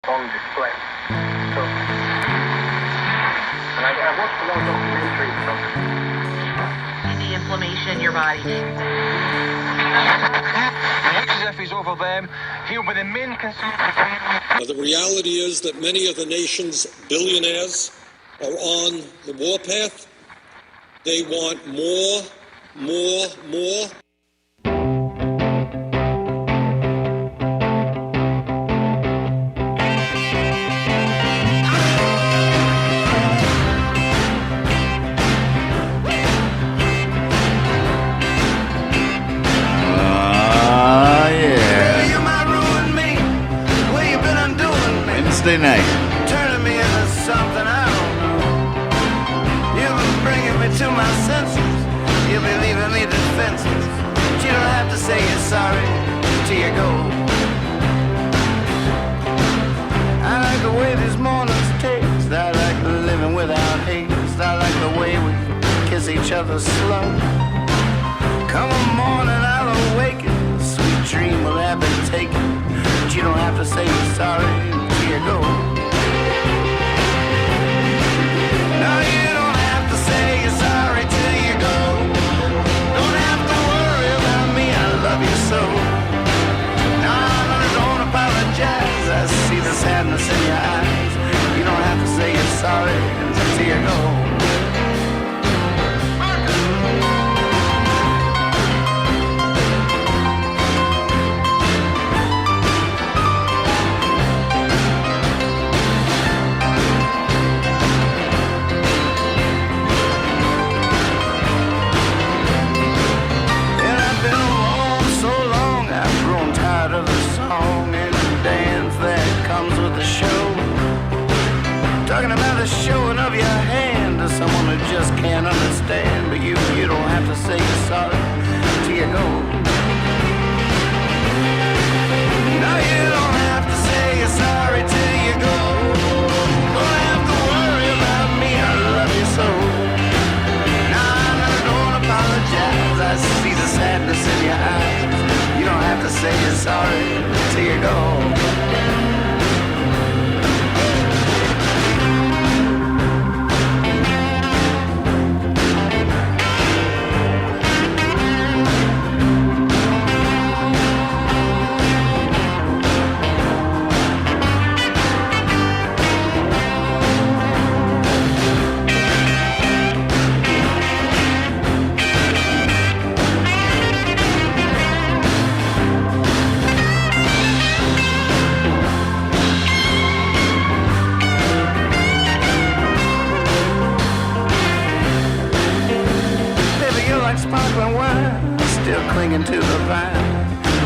on display. So, and I watched a lot of documentaries about the inflammation in your body. as if he's over them, he'll be the main concern. The reality is that many of the nation's billionaires are on the warpath. They want more. Wednesday night. Turning me into something I don't know. You've been bringing me to my senses. You'll be leaving me defenseless. But you don't have to say you're sorry till you go. I like the way these mornings taste. I like living without haste. I like the way we kiss each other slow. Come a morning I'll awaken. Sweet dream will have been taken. But you don't have to say you're sorry till you go. No, you don't have to say you're sorry till you go. Don't have to worry about me, I love you so. No, don't apologize, I see the sadness in your eyes. You don't have to say you're sorry till you go. Talking about the showing of your hand to someone who just can't understand. But you don't have to say you're sorry till you go. No, you don't have to say you're sorry till you go. Don't have to worry about me, I love you so. No, don't apologize, I see the sadness in your eyes. You don't have to say you're sorry till you go. Sparkling wine, still clinging to the vine.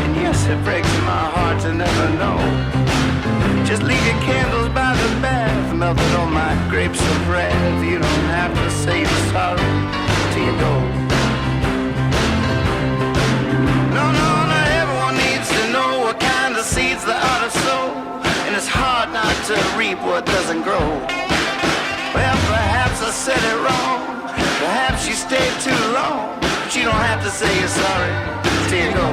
And yes, it breaks my heart to never know. Just leave your candles by the bath, melted on my grapes of wrath. You don't have to say you're sorry till you go. No, everyone needs to know what kind of seeds the ought to sow. And it's hard not to reap what doesn't grow. Well, perhaps I said it wrong. Perhaps you stayed too long. But you don't have to say you're sorry till you go.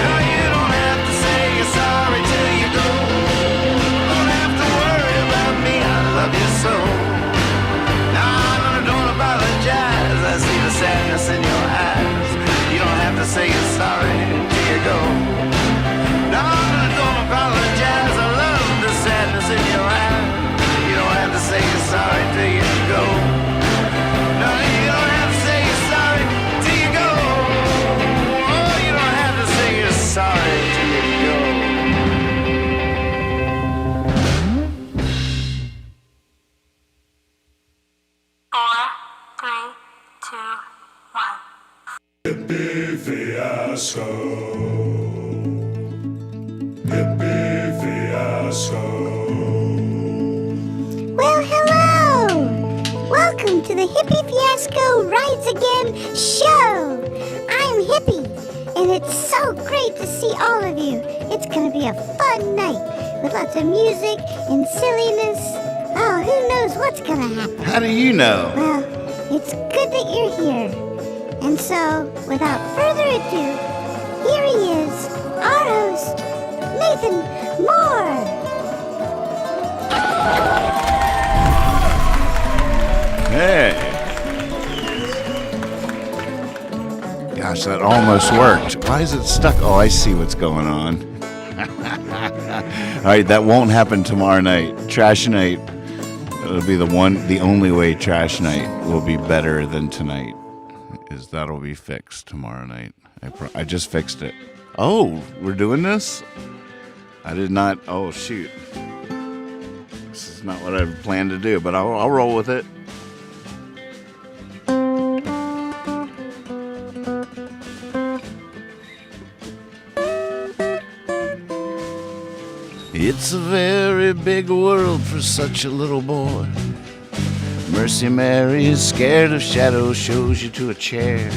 No, you don't have to say you're sorry till you go. Don't have to worry about me, I love you so. No, don't apologize, I see the sadness in your eyes. You don't have to say you're sorry till you go. No, don't apologize, I love the sadness in your eyes. You don't have to say you're sorry till you go. No, you don't have to say you're sorry till you go. Oh, you don't have to say you're sorry till you go. Hippie Fiasco. Hippie Fiasco. Well, hello! Welcome to the Hippie Fiasco Rides Again show! I'm Hippie, and it's so great to see all of you. It's gonna be a fun night with lots of music and silliness. Oh, who knows what's gonna happen? How do you know? Well, it's good that you're here. And so, without further ado, here he is, our host, nothing more. Hey. Gosh, that almost worked. Why is it stuck? Oh, I see what's going on. All right, that won't happen tomorrow night. Trash night. It'll be the only way trash night will be better than tonight. Is that'll be fixed tomorrow night. I just fixed it. Oh, we're doing this? I did not. Oh, shoot. This is not what I planned to do, but I'll roll with it. It's a very big world for such a little boy. Mercy Mary is scared of shadows, shows you to a chair.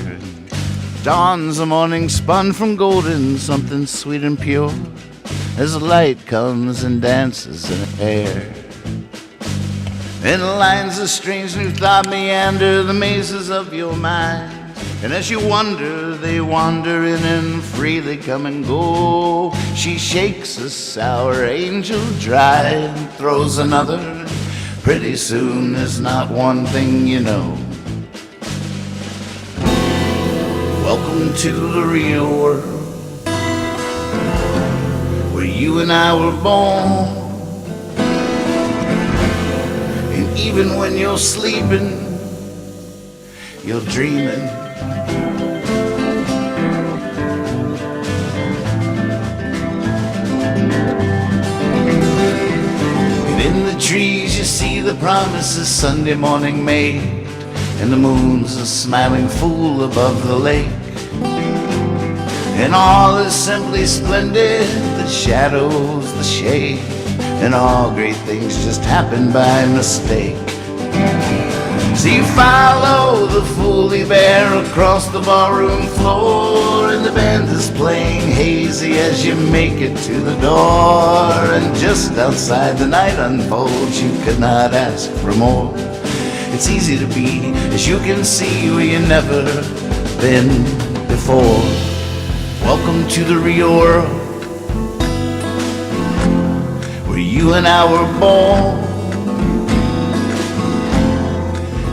Dawns the morning spun from golden, something sweet and pure, as the light comes and dances in the air. And lines of strange new thought meander the mazes of your mind. And as you wonder, they wander in and freely come and go. She shakes a sour angel dry and throws another. Pretty soon there's not one thing you know. Welcome to the real world, where you and I were born. And even when you're sleeping, you're dreaming. In the trees you see the promises Sunday morning made, and the moon's a smiling fool above the lake. And all is simply splendid, the shadows, the shade, and all great things just happen by mistake. So you follow the Foolie Bear across the barroom floor, and the band is playing hazy as you make it to the door. And just outside the night unfolds, you could not ask for more. It's easy to be, as you can see, where you've never been before. Welcome to the real world, where you and I were born.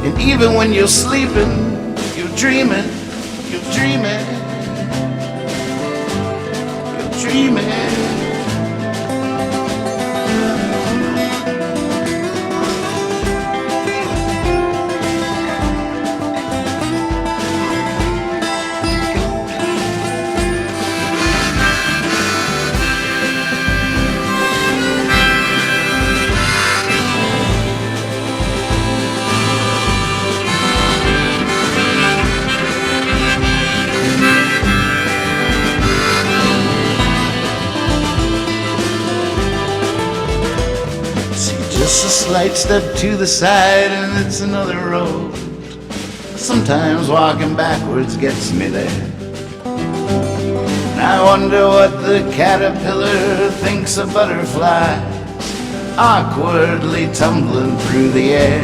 And even when you're sleeping, you're dreaming, you're dreaming, you're dreaming. Just a slight step to the side and it's another road. Sometimes walking backwards gets me there. And I wonder what the caterpillar thinks of butterflies awkwardly tumbling through the air.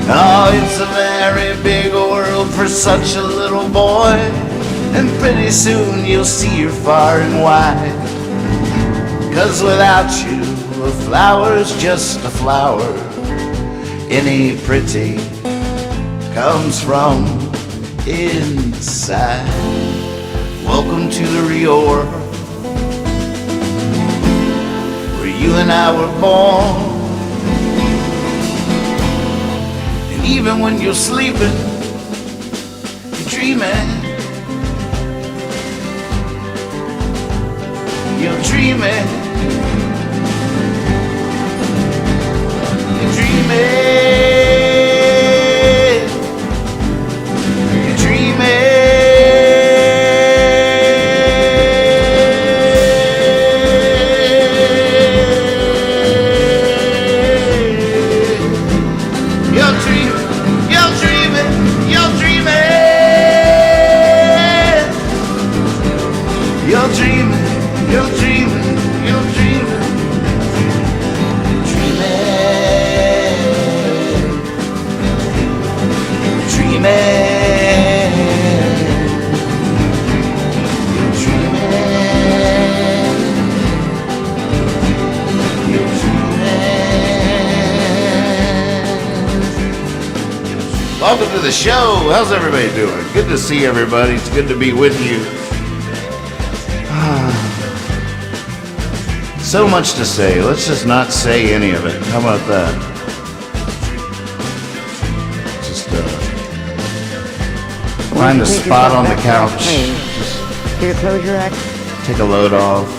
Oh, it's a very big world for such a little boy, and pretty soon you'll see you're far and wide. 'Cause without you, a flower's just a flower. Any pretty comes from inside. Welcome to the real world, where you and I were born. And even when you're sleeping, you're dreaming. You're dreaming. You're dreaming. You're dreaming. You're dreaming. You're dreaming. You're dreaming. You're dreaming. You're dreaming. You're dreaming. Welcome to the show. How's everybody doing? Good to see everybody. It's good to be with you. So much to say. Let's just not say any of it. How about that? Just find a spot on the couch. Just close your eyes. Take a load off.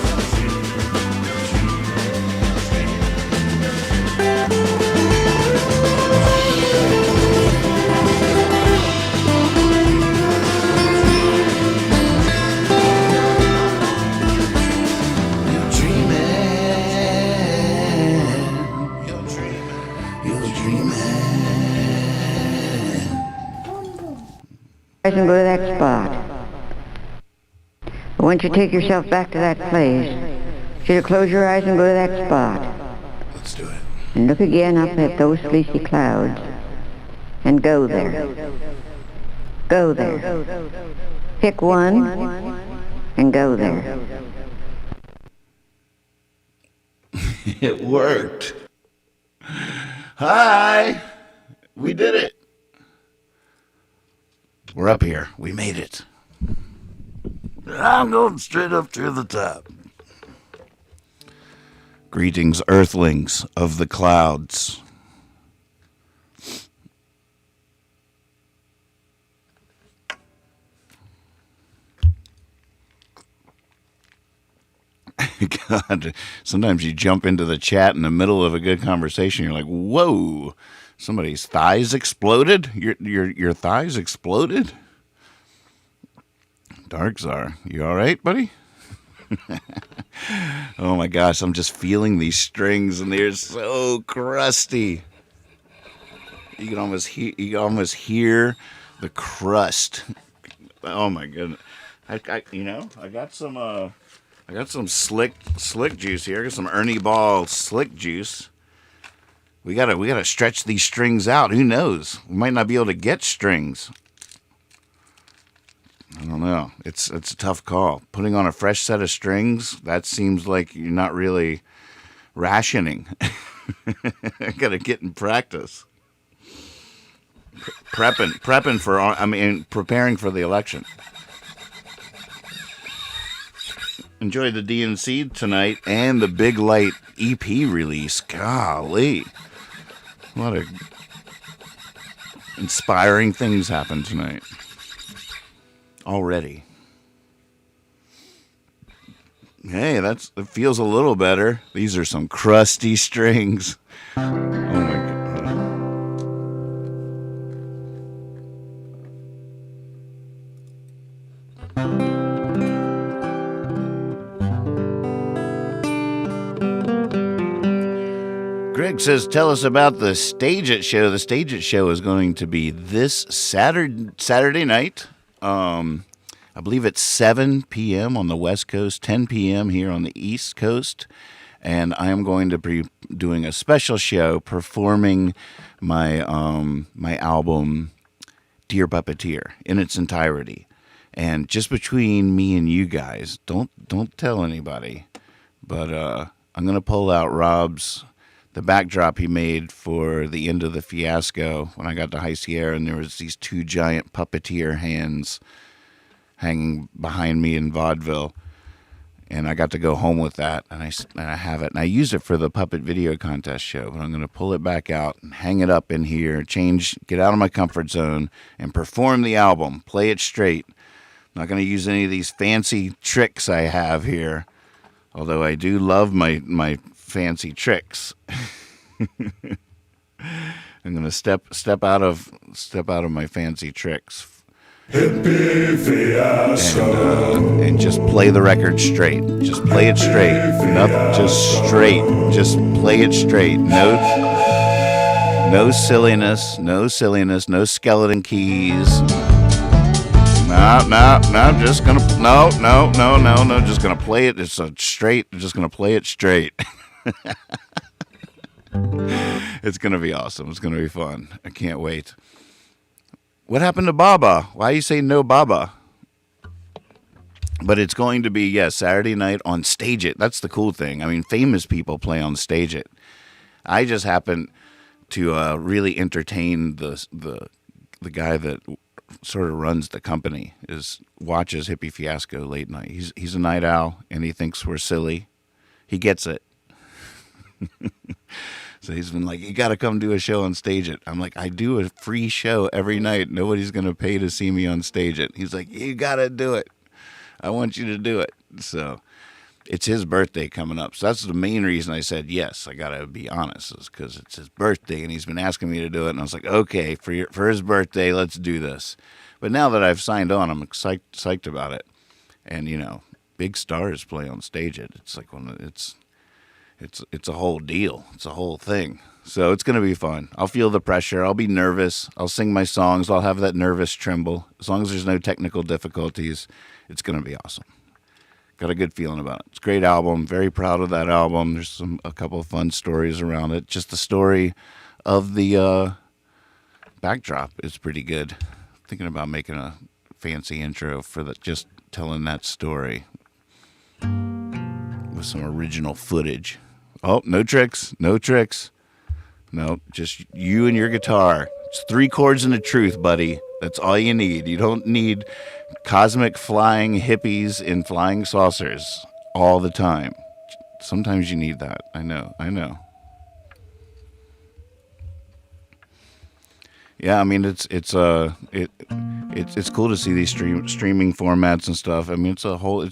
And go to that spot. But once you take yourself back to that place, you close your eyes and go to that spot. Let's do it. And look again up at those fleecy clouds. And go there. Go there. Pick one and go there. It worked. Hi. We did it. We're up here. We made it. I'm going straight up to the top. Greetings, earthlings of the clouds. God, sometimes you jump into the chat in the middle of a good conversation. You're like, whoa. Somebody's thighs exploded? Your thighs exploded? Darkzar, you all right, buddy? Oh my gosh, I'm just feeling these strings and they're so crusty. You can almost hear the crust. Oh my goodness. I got some slick juice here. I got some Ernie Ball slick juice. We gotta stretch these strings out. Who knows? We might not be able to get strings. I don't know. It's a tough call. Putting on a fresh set of strings, that seems like you're not really rationing. I gotta get in practice. Preparing for the election. Enjoyed the DNC tonight and the Big Light EP release. Golly. A lot of inspiring things happened tonight. Already. Hey, it feels a little better. These are some crusty strings. Oh my God. Greg says, tell us about the Stage It show. The Stage It show is going to be this Saturday night. I believe it's 7 p.m. on the West Coast, 10 p.m. here on the East Coast. And I am going to be doing a special show performing my my album, Dear Puppeteer, in its entirety. And just between me and you guys, don't tell anybody. But I'm going to pull out the backdrop he made for the end of the fiasco when I got to High Sierra, and there was these two giant puppeteer hands hanging behind me in vaudeville, and I got to go home with that, and I have it, and I used it for the puppet video contest show, but I'm going to pull it back out and hang it up in here, get out of my comfort zone, and perform the album, play it straight. I'm not going to use any of these fancy tricks I have here, although I do love my fancy tricks. I'm gonna step out of my fancy tricks. Hippie Fiasco. And just play the record straight. Just play it straight. Just straight. Just play it straight. No silliness. No skeleton keys. No. Just gonna play it. It's straight. Just gonna play it straight. It's going to be awesome. It's going to be fun. I can't wait. What happened to Baba? Why you say no Baba? But it's going to be, Saturday night on Stage It. That's the cool thing. I mean, famous people play on Stage It. I just happen to really entertain the the guy that sort of runs the company watches Hippie Fiasco late night. He's a night owl, and he thinks we're silly. He gets it. So he's been like, you got to come do a show on Stage It. I'm like, I do a free show every night. Nobody's going to pay to see me on Stage It. He's like, you got to do it. I want you to do it. So it's his birthday coming up. So that's the main reason I said yes. I got to be honest, is because it's his birthday, and he's been asking me to do it. And I was like, okay, for his birthday, let's do this. But now that I've signed on, I'm psyched about it. And, you know, big stars play on Stage It. It's like it's a whole deal. It's a whole thing. So it's going to be fun. I'll feel the pressure. I'll be nervous. I'll sing my songs. I'll have that nervous tremble. As long as there's no technical difficulties, it's going to be awesome. Got a good feeling about it. It's a great album. Very proud of that album. There's a couple of fun stories around it. Just the story of the backdrop is pretty good. Thinking about making a fancy intro for just telling that story with some original footage. Oh, no tricks. No, just you and your guitar. It's 3 chords and a truth, buddy. That's all you need. You don't need cosmic flying hippies in flying saucers all the time. Sometimes you need that. I know. Yeah, I mean it's cool to see these streaming formats and stuff. I mean there's a whole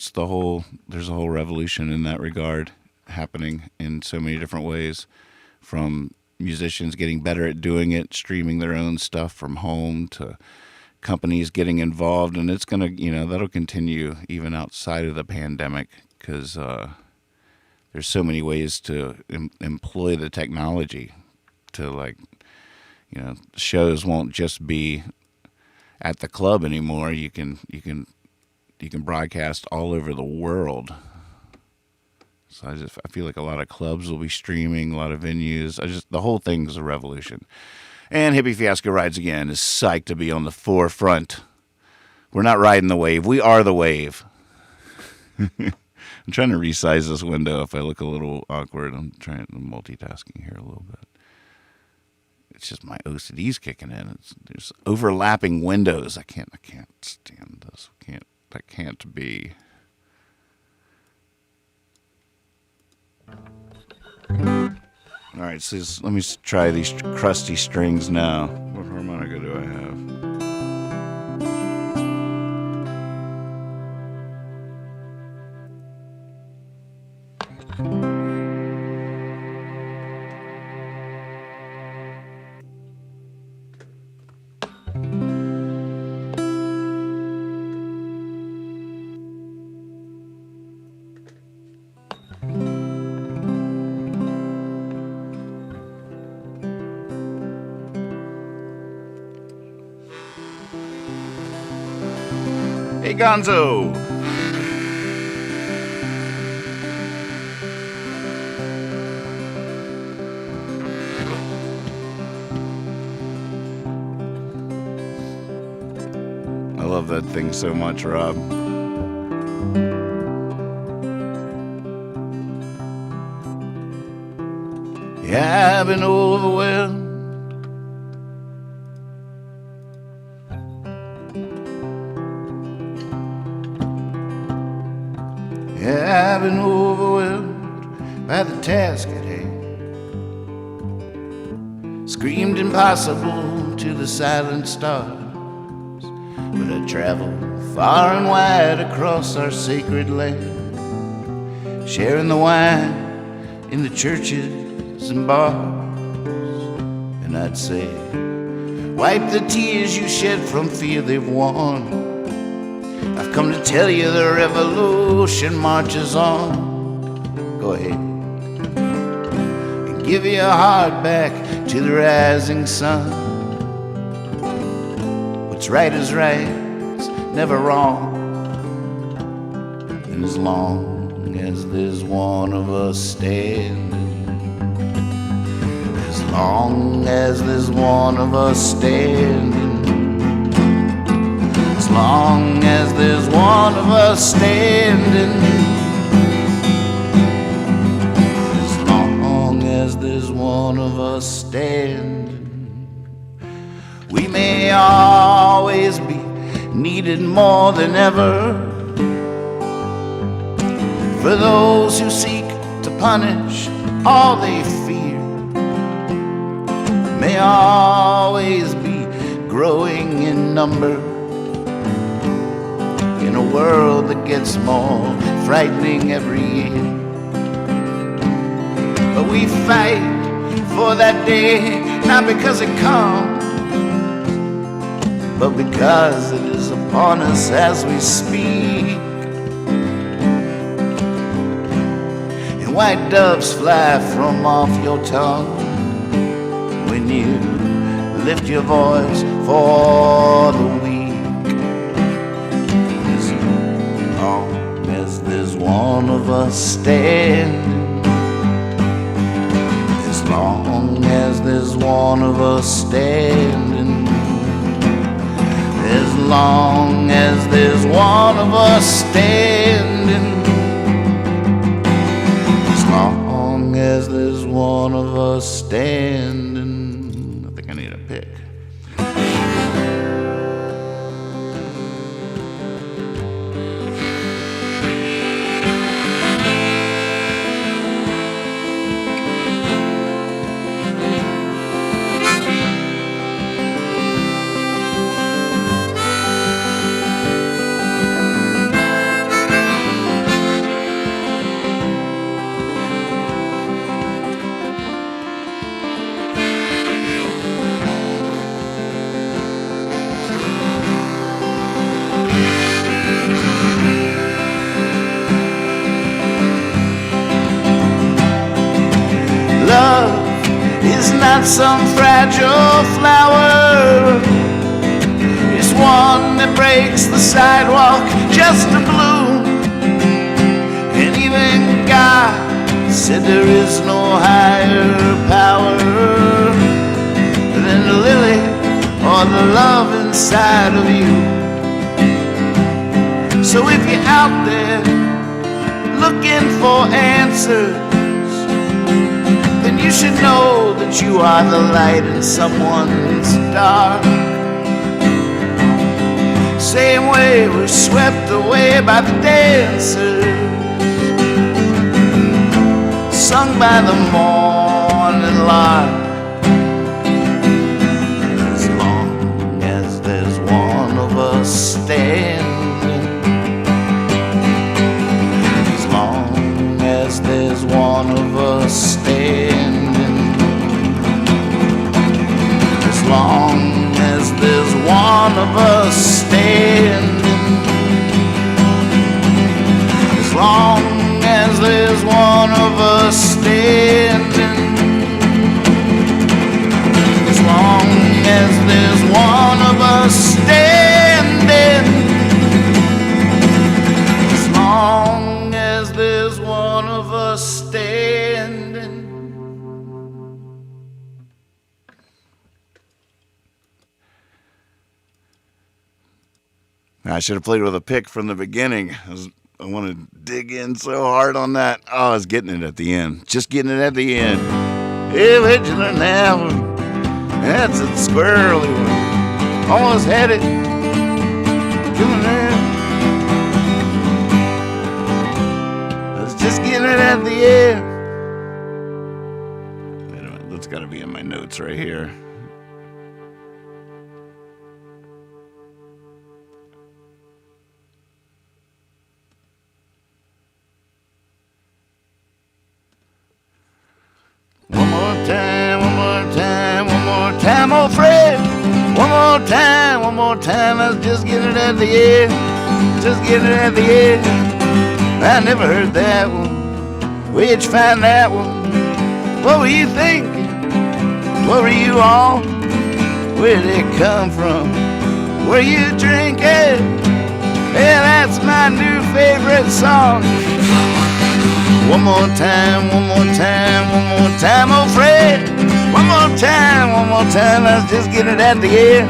revolution in that regard happening in so many different ways, from musicians getting better at doing it, streaming their own stuff from home, to companies getting involved, and it's gonna, that'll continue even outside of the pandemic, because there's so many ways to employ the technology to, shows won't just be at the club anymore. You can broadcast all over the world. So I feel like a lot of clubs will be streaming, a lot of venues. The whole thing's a revolution. And Hippie Fiasco Rides Again is psyched to be on the forefront. We're not riding the wave. We are the wave. I'm trying to resize this window if I look a little awkward. I'm multitasking here a little bit. It's just my OCD's kicking in. There's overlapping windows. I can't stand this. That can't be. All right, so let me try these crusty strings now. What harmonica do I have? Hey, Gonzo! I love that thing so much, Rob. Yeah, I've been overwhelmed. Yeah, I've been overwhelmed by the task at hand. Screamed impossible to the silent stars. But I travel far and wide across our sacred land, sharing the wine in the churches and bars. And I'd say, wipe the tears you shed from fear they've won. I've come to tell you the revolution marches on. Go ahead and give your heart back to the rising sun. What's right is right, it's never wrong. And as long as there's one of us standing, as long as there's one of us standing, as long as there's one of us standing, as long as there's one of us standing, we may all needed more than ever. For those who seek to punish all they fear may always be growing in number in a world that gets more frightening every year. But we fight for that day, not because it comes, but because it is upon us as we speak. And white doves fly from off your tongue when you lift your voice for the weak. As long as there's one of us standing, as long as there's one of us standing, as long as there's one of us standing, as long as there's one of us standing. I think I need a pick. Love is not some fragile flower. It's one that breaks the sidewalk just to bloom. And even God said there is no higher power than the lily or the love inside of you. So if you're out there looking for answers, you should know that you are the light in someone's dark. Same way we're swept away by the dancers, sung by the morning lark. As long as there's one of us standing, as long as there's one of us standing, as long as there's one of us standing, as long as there's one of us standing, as long as there's one of us standing, as long as there's one of us standing. I should have played with a pick from the beginning. I want to dig in so hard on that. Oh, I was getting it at the end. Just getting it at the end. Hey, where'd you learn that one? That's a squirrely one. Almost had it. Coming there. I was just getting it at the end. Wait a minute. That's got to be in my notes right here. One more time, one more time, one more time, old Fred. One more time, one more time. I was just getting it at the end. Just getting it at the end. I never heard that one. Where'd you find that one? What were you thinking? What were you on? Where did it come from? Were you drinking? Yeah, that's my new favorite song. One more time, one more time, one more time, old Fred. One more time, one more time. I was just getting it at the end.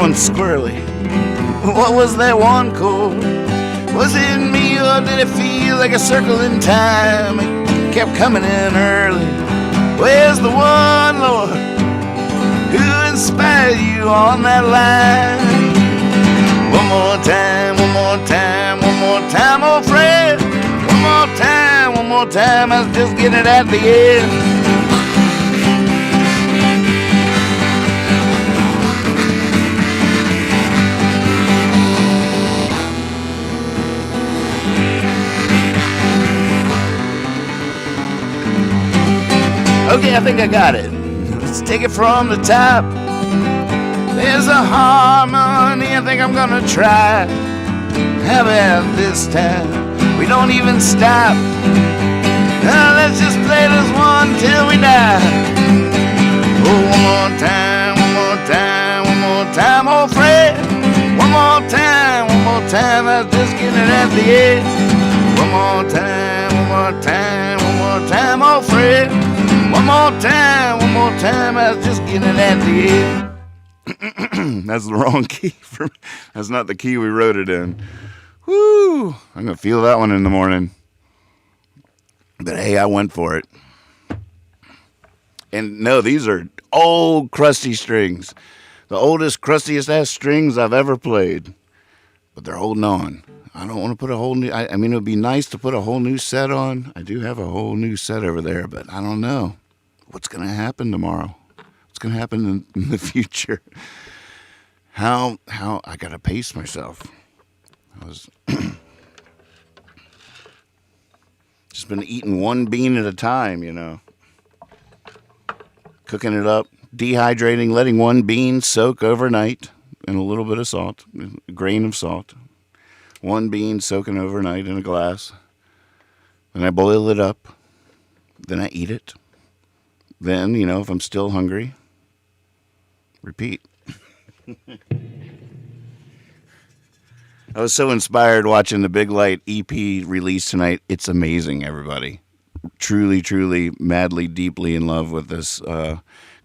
one's squirrely. What was that one called? Was it me or Oh, did it feel like a circle in time? It kept coming in early. Where's the one, Lord, who inspired you on that line? One more time, one more time, one more time, old friend. One more time, I was just getting it at the end. Okay, I think I got it. Let's take it from the top. There's a harmony I think I'm gonna try. How about this time? We don't even stop. Now let's just play this one till we die. Oh, one more time, one more time, one more time, old friend. One more time, I was just getting it at the end. One more time, old friend. One more time, I was just getting it at the end. That's the wrong key for me. That's not the key we wrote it in. Woo! I'm gonna feel that one in the morning. But hey, I went for it. And no, these are old crusty strings. The oldest, crustiest ass strings I've ever played. But they're holding on. I don't want to put a whole new... I mean, it would be nice to put a whole new set on. I do have a whole new set over there, but I don't know what's going to happen tomorrow. What's going to happen in the future? How I got to pace myself. I was just been eating one bean at a time, you know. Cooking it up, dehydrating, letting one bean soak overnight in a little bit of salt, a grain of salt. One bean soaking overnight in a glass. Then I boil it up. Then I eat it. Then, you know, if I'm still hungry, repeat. I was so inspired watching the Big Light EP release tonight. It's amazing, everybody. Truly, truly, madly, deeply in love with this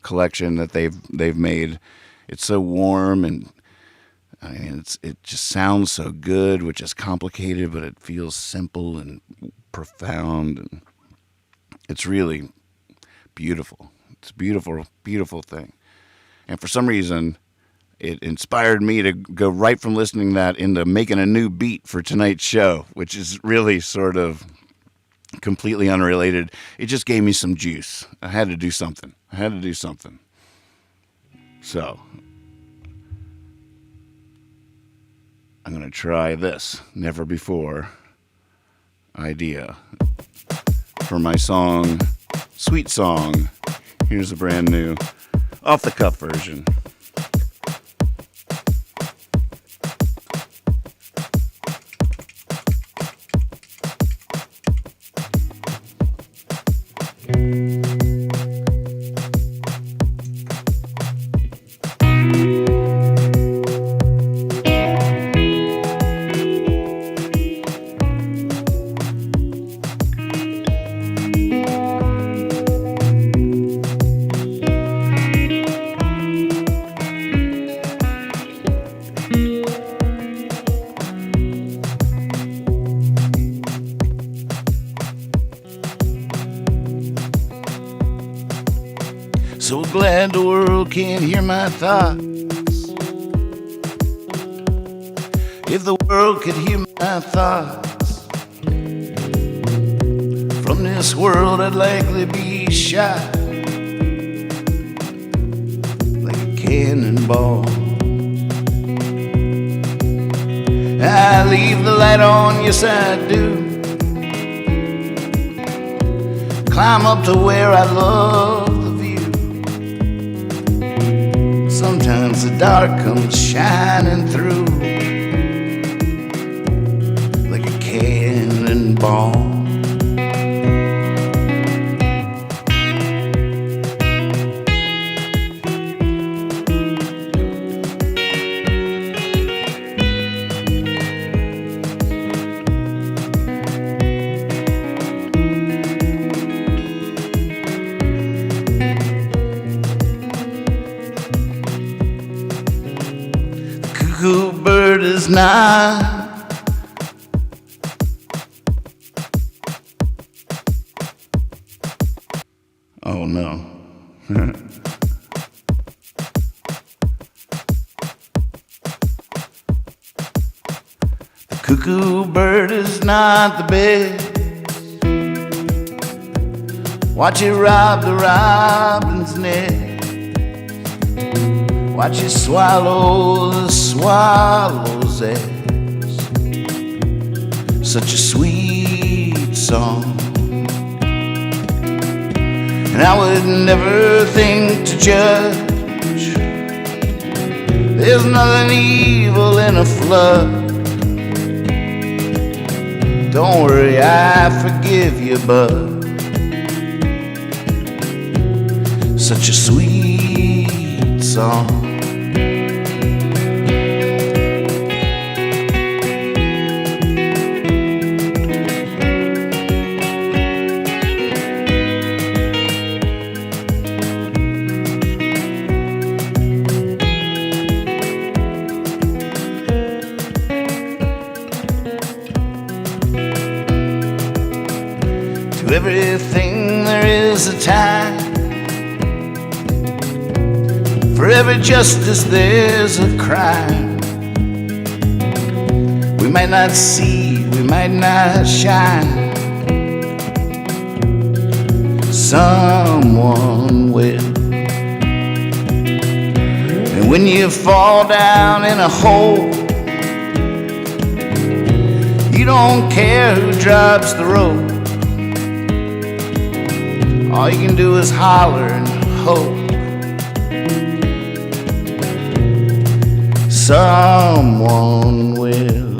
collection that they've made. It's so warm and I mean, it just sounds so good, which is complicated, but it feels simple and profound, and it's really beautiful. It's a beautiful, beautiful thing. And for some reason, it inspired me to go right from listening to that into making a new beat for tonight's show, which is really sort of completely unrelated. It just gave me some juice. I had to do something. So I'm going to try this never before idea for my song, Sweet Song. Here's a brand new off the cuff version. So glad the world can't hear my thoughts. If the world could hear my thoughts, from this world I'd likely be shot like a cannonball. I leave the light on, yes I do. Climb up to where I love the view. Sometimes the dark comes shining through like a cannonball. Cuckoo bird is not The cuckoo bird is not the best. Watch it rob the robin's nest. Watch it swallow the swallow's eggs. Such a sweet song. And I would never think to judge. There's nothing evil in a flood. Don't worry, I forgive you, bud. Such a sweet song. To everything there is a time. For every justice there's a crime. We might not see, we might not shine. Someone will. And when you fall down in a hole, you don't care who drops the rope. All you can do is holler and hope. Someone will.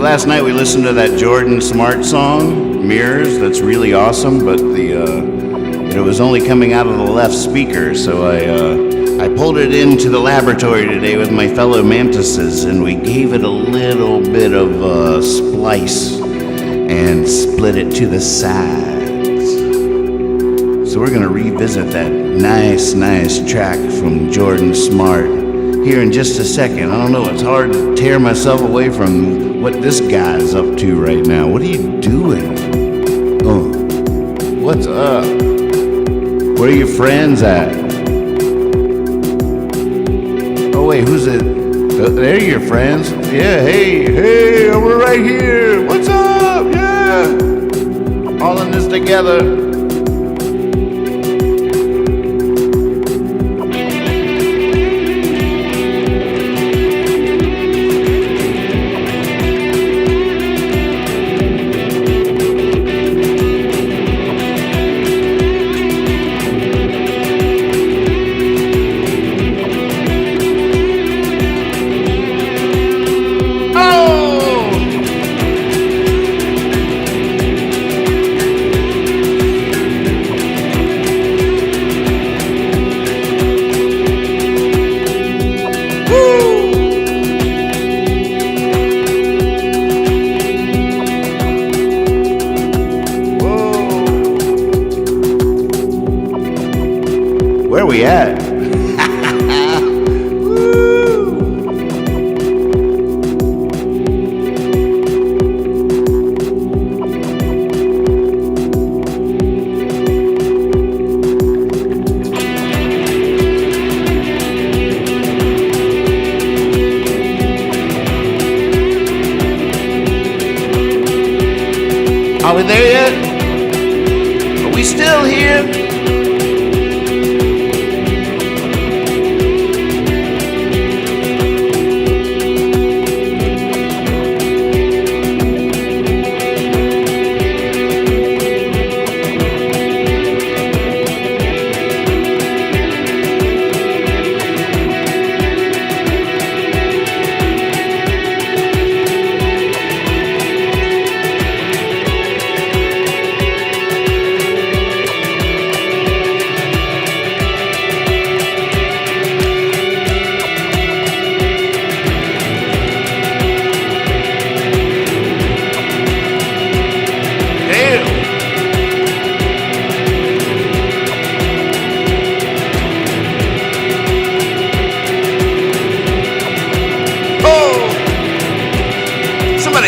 last night we listened to that Jordan Smart song, Mirrors. That's really awesome, but it was only coming out of the left speaker, so I pulled it into the laboratory today with my fellow mantises, and we gave it a little bit of splice and split it to the sides. So we're gonna revisit that nice track from Jordan Smart here in just a second. I don't know, it's hard to tear myself away from what this guy's up to right now. What are you doing? Oh, what's up? Where are your friends at? Oh wait, who's it? There are your friends. Yeah, hey, we're right here. What's up? Yeah. All in this together. Where we at? Are we there yet? Are we still here?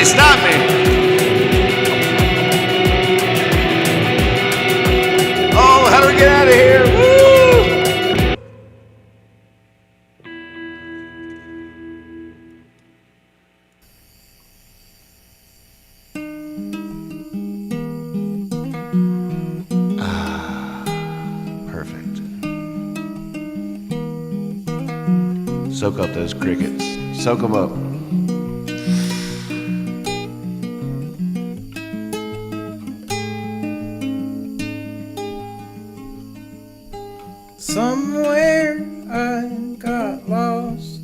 Stop me. Oh, how do we get out of here? Woo! Perfect. Soak up those crickets. Soak them up. Somewhere I got lost.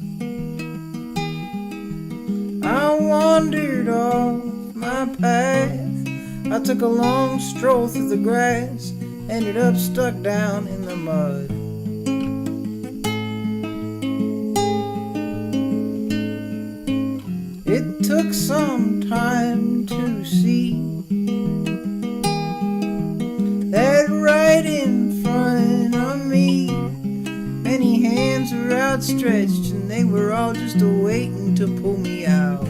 I wandered off my path. I took a long stroll through the grass, ended up stuck down in the mud. It took some time to see that right in front of me, many hands were outstretched, and they were all just waiting to pull me out.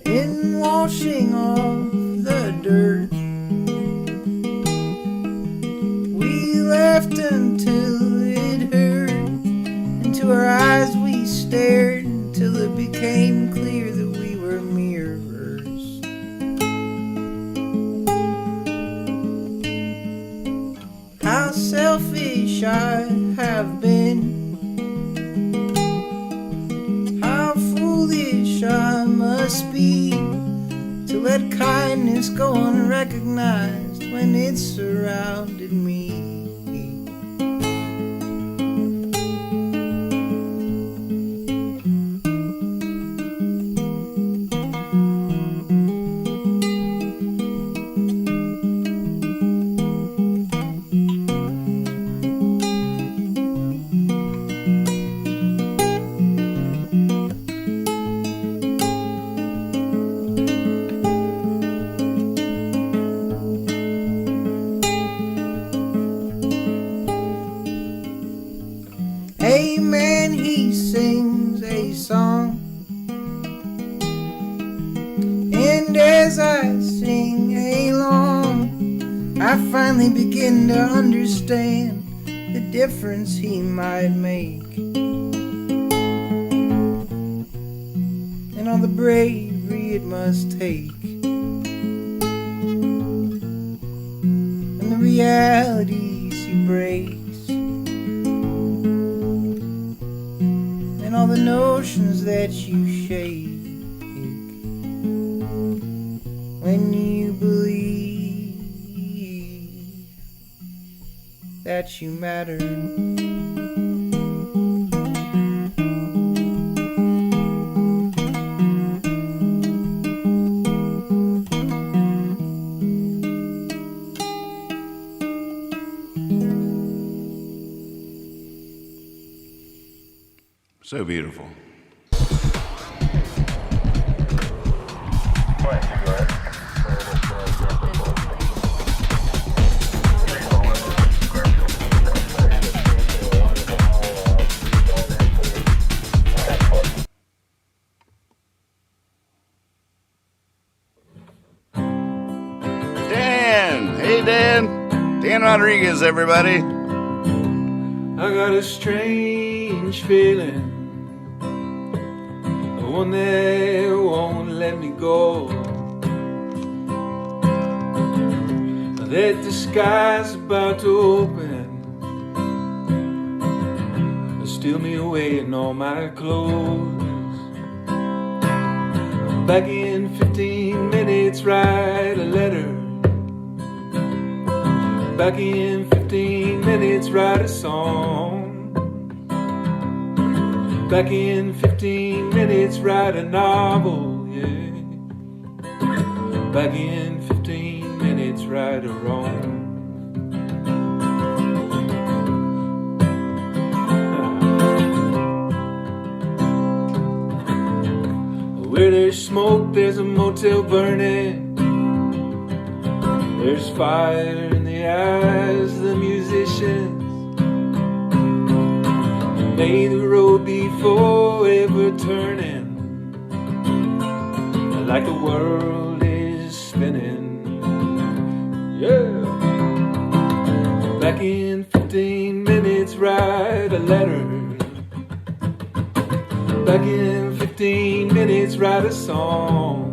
In washing off the dirt, we laughed until it hurt. Into our eyes we stared until it became clear that we were mirrors. How selfish I have been, how foolish I must be to let kindness go unrecognized when it surrounded me. Hey man, he sings a song, and as I sing along, I finally begin to understand the difference he might make, and all the bravery it must take, and the realities he breaks, and all the notions that you shake when you believe that you matter. So beautiful. Dan! Hey, Dan! Dan Rodriguez, everybody. I got a strange feeling, one that won't let me go, that the sky's about to open, steal me away in all my clothes. Back in 15 minutes, write a letter. Back in 15 minutes, write a song. Back in 15 minutes, write a novel, yeah. Back in 15 minutes, right or wrong. Where there's smoke, there's a motel burning. There's fire in the eyes of the musicians. May the road be forever turning, like the world is spinning. Yeah. Back in 15 minutes, write a letter. Back in 15 minutes, write a song.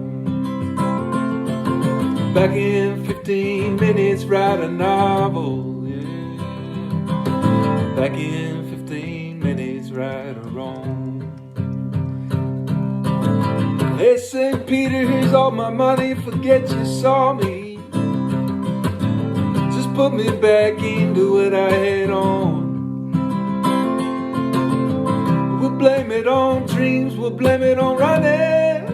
Back in 15 minutes, write a novel, yeah. Back in 15 minutes, right or wrong. Hey, St. Peter, here's all my money, forget you saw me. Just put me back into what I had on. We'll blame it on dreams, we'll blame it on running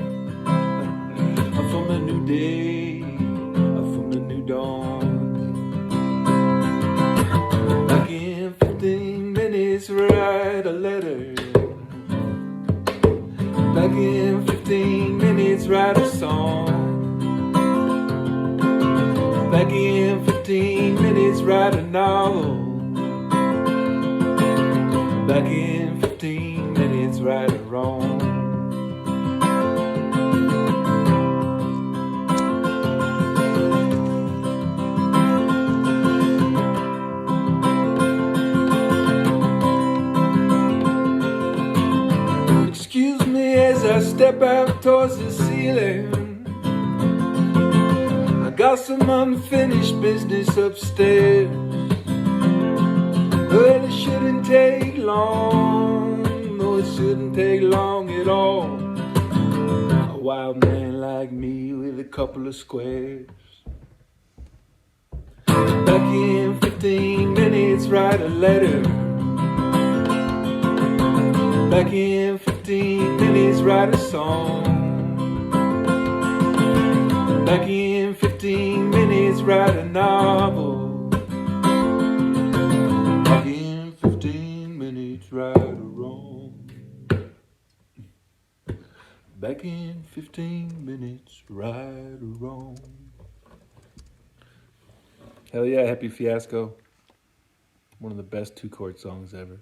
from a new day, from a new dawn. Back in 15 minutes, write a letter. Back in 15 minutes, write a song. Back in 15 minutes, write a novel. Back in 15 minutes, right or wrong. Excuse me as I step out towards the ceiling. I got some unfinished business upstairs. Well, it shouldn't take long. No, it shouldn't take long at all. A wild man like me with a couple of squares. Back in 15 minutes, write a letter. Back in 15 minutes, write a song. Back in 15 minutes, write a novel. Back in 15 minutes, right or wrong. Back in 15 minutes, right or wrong. Hell yeah, Hippie Fiasco. One of the best two-chord songs ever.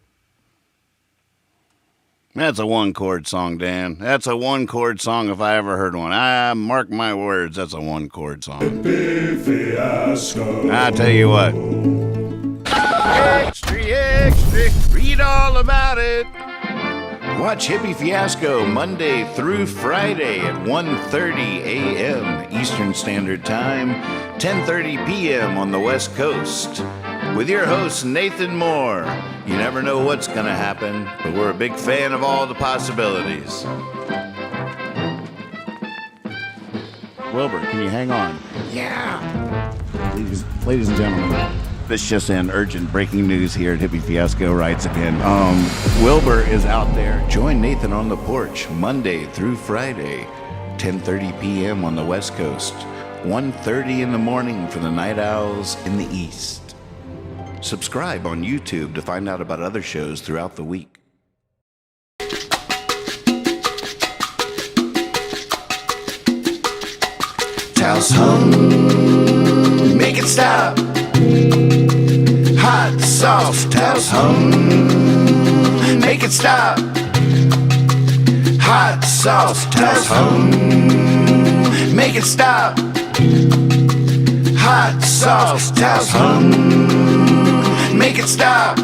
That's a one-chord song, Dan. That's a one-chord song if I ever heard one. Mark my words, that's a one-chord song. Hippie Fiasco. I tell you what. Extra, read all about it. Watch Hippie Fiasco Monday through Friday at 1:30 a.m. Eastern Standard Time, 10:30 p.m. on the West Coast. With your host, Nathan Moore. You never know what's going to happen, but we're a big fan of all the possibilities. Wilbur, can you hang on? Yeah. Ladies and gentlemen, this just in, urgent breaking news here at Hippie Fiasco Writes Again. Wilbur is out there. Join Nathan on the porch Monday through Friday, 10:30 p.m. on the West Coast, 1:30 in the morning for the Night Owls in the East. Subscribe on YouTube to find out about other shows throughout the week. Towels hum, make it stop. Hot sauce, towels hum, make it stop. Hot sauce, towels hum, make it stop. Hot sauce, towels hum, make it stop.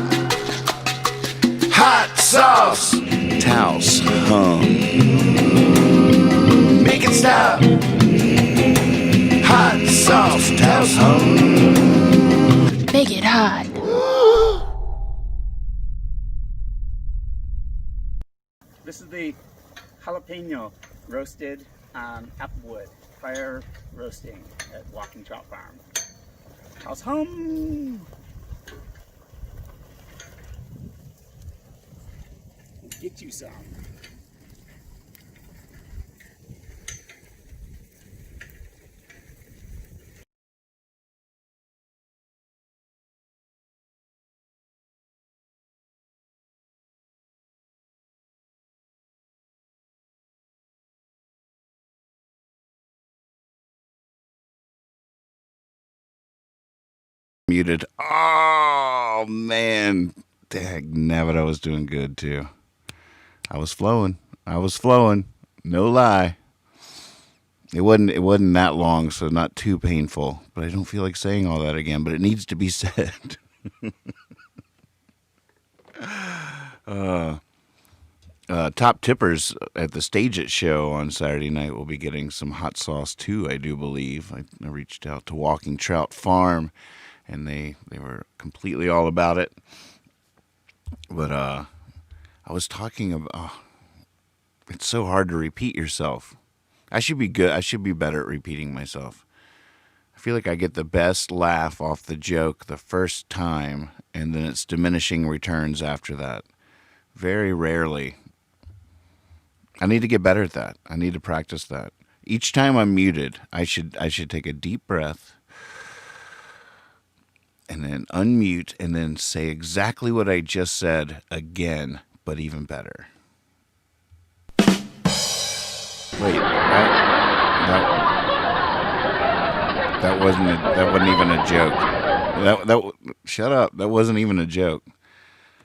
Hot sauce, towels hum, make it stop. Hot sauce, towels hum, make it hot. This is the jalapeno roasted applewood fire roasting at Walking Trout Farm. How's home? Get you some. Muted. Oh man, dag nabbit, I was doing good too. I was flowing. No lie. It wasn't that long, so not too painful. But I don't feel like saying all that again. But it needs to be said. Top tippers at the Stage It show on Saturday night will be getting some hot sauce too, I do believe. I reached out to Walking Trout Farm, and they were completely all about it. But I was talking about, it's so hard to repeat yourself. I should be good. I should be better at repeating myself. I feel like I get the best laugh off the joke the first time, and then it's diminishing returns after that. Very rarely. I need to get better at that. I need to practice that. Each time I'm muted, I should take a deep breath and then unmute and then say exactly what I just said again, but even better. Wait, that wasn't even a joke. Shut up. That wasn't even a joke.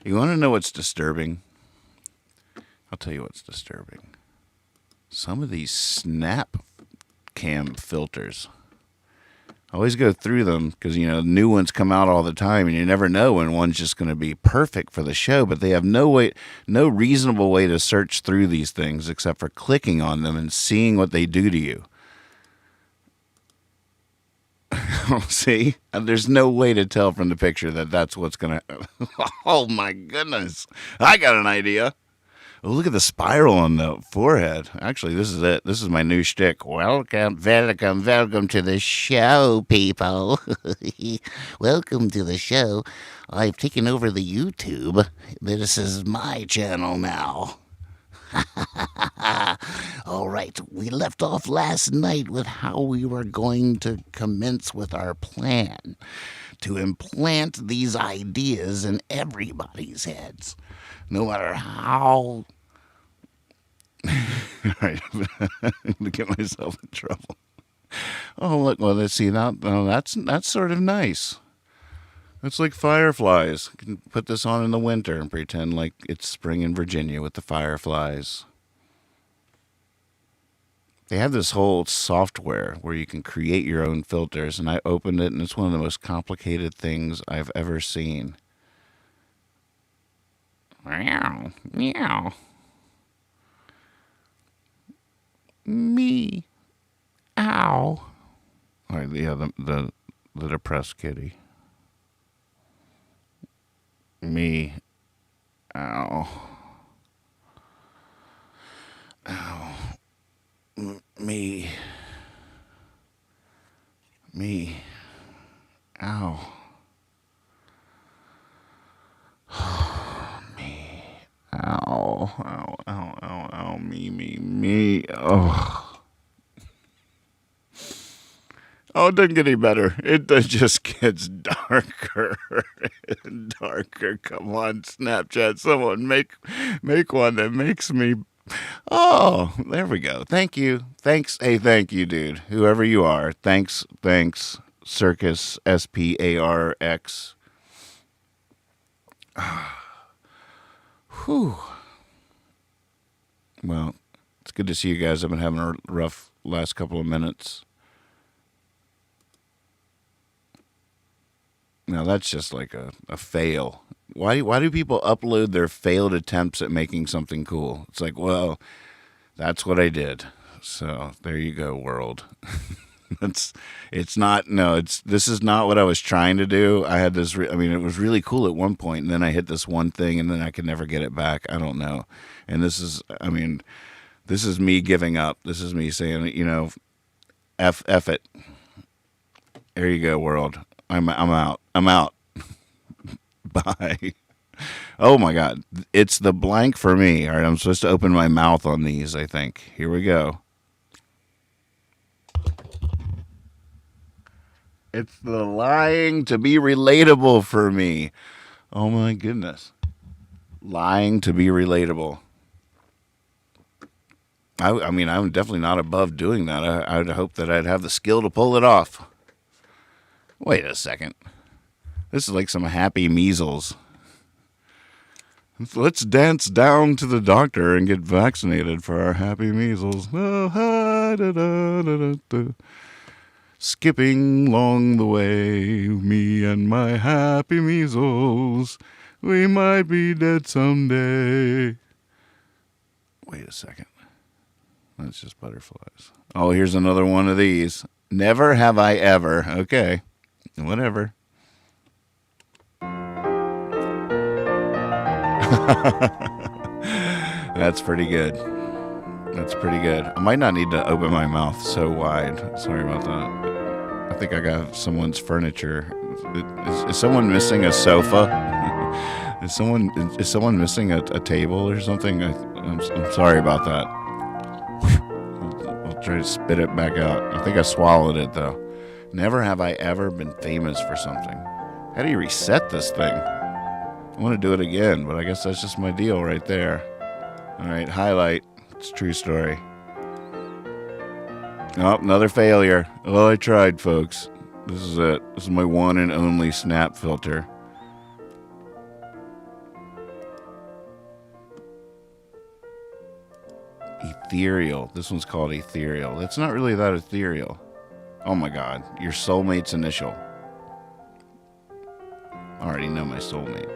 You want to know what's disturbing? I'll tell you what's disturbing. Some of these snap cam filters. I always go through them because, new ones come out all the time, and you never know when one's just going to be perfect for the show, but they have no reasonable way to search through these things except for clicking on them and seeing what they do to you. See? There's no way to tell from the picture that that's what's going to... Oh, my goodness. I got an idea. Oh, look at the spiral on the forehead. Actually, this is it. This is my new shtick. Welcome to the show, people. Welcome to the show. I've taken over the YouTube. This is my channel now. All right, we left off last night with how we were going to commence with our plan to implant these ideas in everybody's heads, no matter how... All right, I'm going to get myself in trouble. Oh, look, well, let's see, now that's sort of nice. It's like fireflies. You can put this on in the winter and pretend like it's spring in Virginia with the fireflies. They have this whole software where you can create your own filters, and I opened it, and it's one of the most complicated things I've ever seen. Meow, meow. Me. Ow. All right, yeah, the depressed kitty. Me. Ow. Ow. Me. Me. Ow. Me. Ow. Ow, ow, ow, ow. Me. Oh. Oh, it doesn't get any better. It just gets darker and darker. Come on, Snapchat. Someone make one that makes me... Oh, there we go. Thank you. Thanks. Hey, thank you, dude. Whoever you are. Thanks. Circus, SPARX. Whew. Well, it's good to see you guys. I've been having a rough last couple of minutes. Now, that's just like a fail. Why do people upload their failed attempts at making something cool? It's like, well, that's what I did. So there you go, world. This is not what I was trying to do. I had this, it was really cool at one point, and then I hit this one thing, and then I could never get it back. I don't know. And this is me giving up. This is me saying, F it. There you go, world. I'm out. Bye. Oh my God. It's the blank for me. All right. I'm supposed to open my mouth on these, I think. Here we go. It's the lying to be relatable for me. Oh my goodness. Lying to be relatable. I'm definitely not above doing that. I'd hope that I'd have the skill to pull it off. Wait a second. This is like some happy measles. Let's dance down to the doctor and get vaccinated for our happy measles. Skipping along the way, me and my happy measles. We might be dead someday. Wait a second. That's just butterflies. Oh, here's another one of these. Never have I ever. Okay. Whatever. That's pretty good. I might not need to open my mouth so wide. Sorry about that. I think I got someone's furniture. Is someone missing a sofa? Is someone missing a table or something? I'm sorry about that. I'll try to spit it back out. I think I swallowed it though. Never have I ever been famous for something. How do you reset this thing? I want to do it again, but I guess that's just my deal right there. All right, highlight. It's a true story. Oh, another failure. Well, I tried, folks. This is it. This is my one and only snap filter. Ethereal. This one's called ethereal. It's not really that ethereal. Oh my God, your soulmate's initial. I already know my soulmate.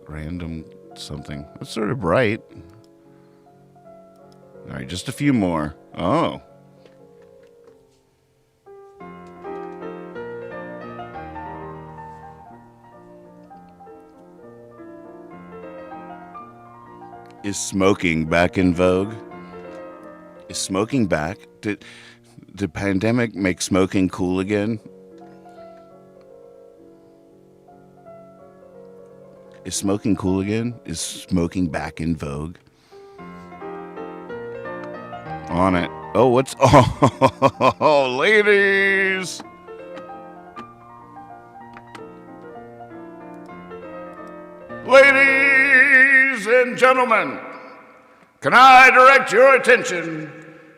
Random something. It's sort of bright. All right, just a few more. Oh. Is smoking back in vogue? Is smoking back? Did the pandemic make smoking cool again? Is smoking cool again? Is smoking back in vogue? On it. Oh, what's... Oh, ladies! and gentlemen, can I direct your attention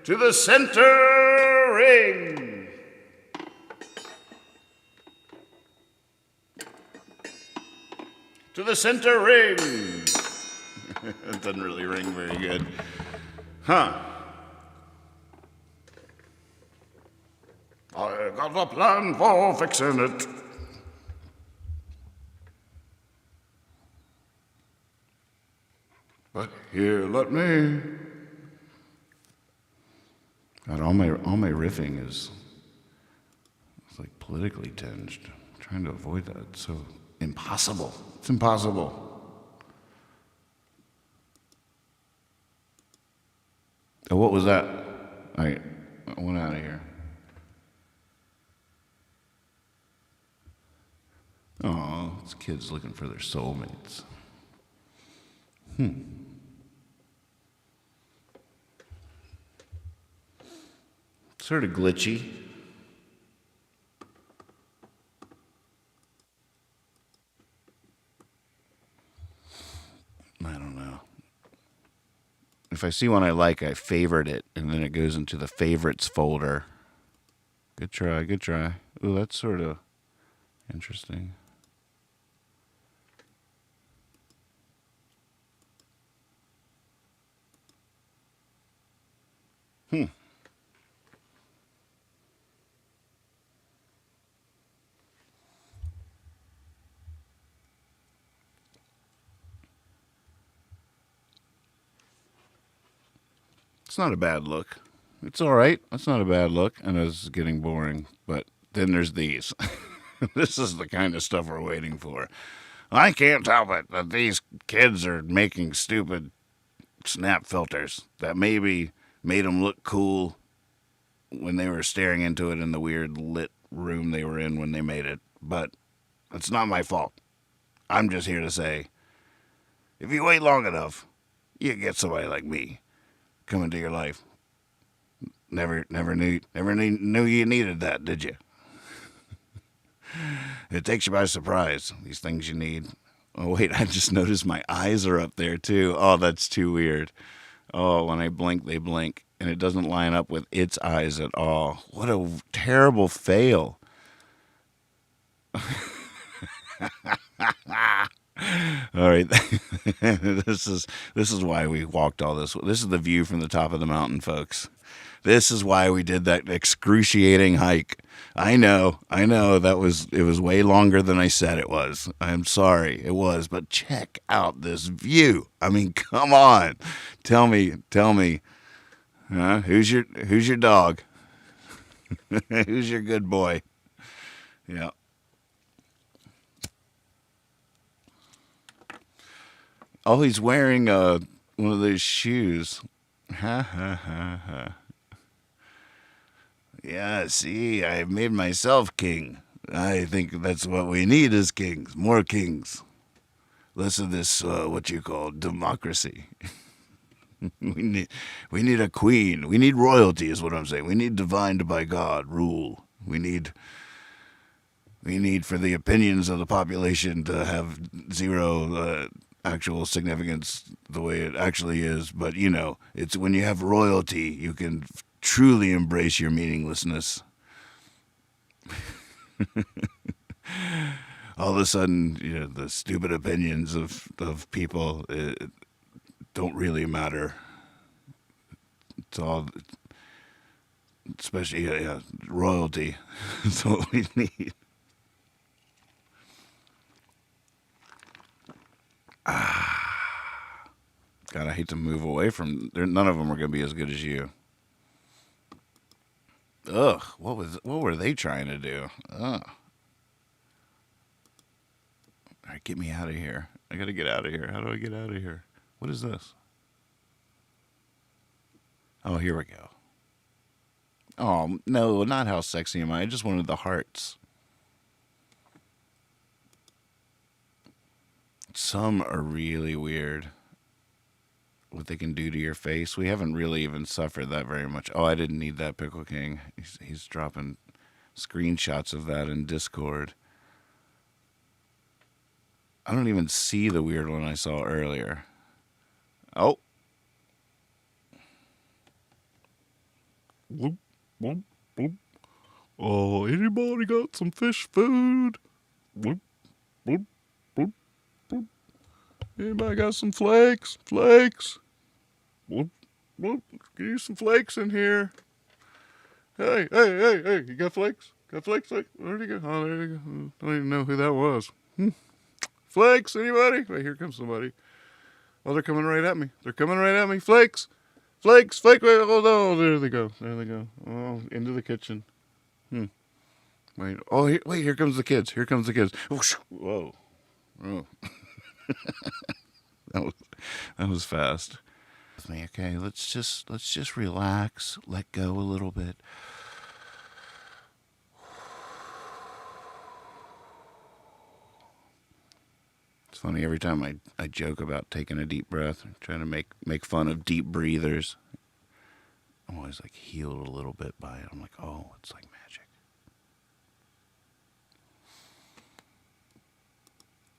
to the center ring? To the center ring. It doesn't really ring very good. Huh. I got a plan for fixing it. But here, let me. God, all my riffing is it's like politically tinged. I'm trying to avoid that. It's so impossible. It's impossible. Oh, what was that? I went out of here. Oh, it's kids looking for their soulmates. Sort of glitchy. I don't know. If I see one I like, I favorite it, and then it goes into the favorites folder. Good try, good try. Ooh, that's sort of interesting. It's not a bad look. It's all right. It's not a bad look. And it's getting boring. But then there's these. This is the kind of stuff we're waiting for. I can't help it that these kids are making stupid snap filters that maybe made them look cool when they were staring into it in the weird lit room they were in when they made it. But it's not my fault. I'm just here to say, if you wait long enough, you get somebody like me come into your life. Never knew you needed that, did you? It takes you by surprise, these things you need. Oh, wait, I just noticed my eyes are up there, too. Oh, that's too weird. Oh, when I blink, they blink, and it doesn't line up with its eyes at all. What a terrible fail. All right, this is why we walked all this. This is the view from the top of the mountain, folks. This is why we did that excruciating hike. I know it was way longer than I said it was. I'm sorry, it was, but check out this view. I mean, come on, tell me, huh? Who's your dog? Who's your good boy? Yeah. Oh, he's wearing one of those shoes. Ha ha ha ha. Yeah, see, I've made myself king. I think that's what we need as kings. More kings. Less of this, what you call democracy. We need a queen. We need royalty is what I'm saying. We need divined by God rule. We need for the opinions of the population to have zero actual significance the way it actually is. But, it's when you have royalty, you can truly embrace your meaninglessness. All of a sudden, the stupid opinions of people don't really matter. It's all, especially, royalty. That's what we need. God, I hate to move away from. None of them are going to be as good as you. Ugh, what were they trying to do? Ugh. All right, get me out of here. I got to get out of here. How do I get out of here? What is this? Oh, here we go. Oh, no, not how sexy am I. I just wanted the hearts. Some are really weird. What they can do to your face. We haven't really even suffered that very much. Oh, I didn't need that, Pickle King. He's dropping screenshots of that in Discord. I don't even see the weird one I saw earlier. Oh. Whoop, whoop, whoop. Oh, anybody got some fish food? Whoop, whoop, whoop, whoop. Anybody got some flakes? Flakes? Whoop, whoop. Give you some flakes in here. Hey, hey, hey, hey, you got flakes? Got flakes? Where'd he go? Oh, there you go. I don't even know who that was. Flakes, anybody? Wait, here comes somebody. Oh, they're coming right at me. They're coming right at me. Flakes! Flakes! Flake! Oh, no. There they go. There they go. Oh, into the kitchen. Wait. Oh, wait, here comes the kids. Here comes the kids. Whoa. Oh. that was fast. With me, okay? Let's just relax. Let go a little bit. It's funny, every time I joke about taking a deep breath, trying to make fun of deep breathers, I'm always like healed a little bit by it. I'm like, oh, it's like magic.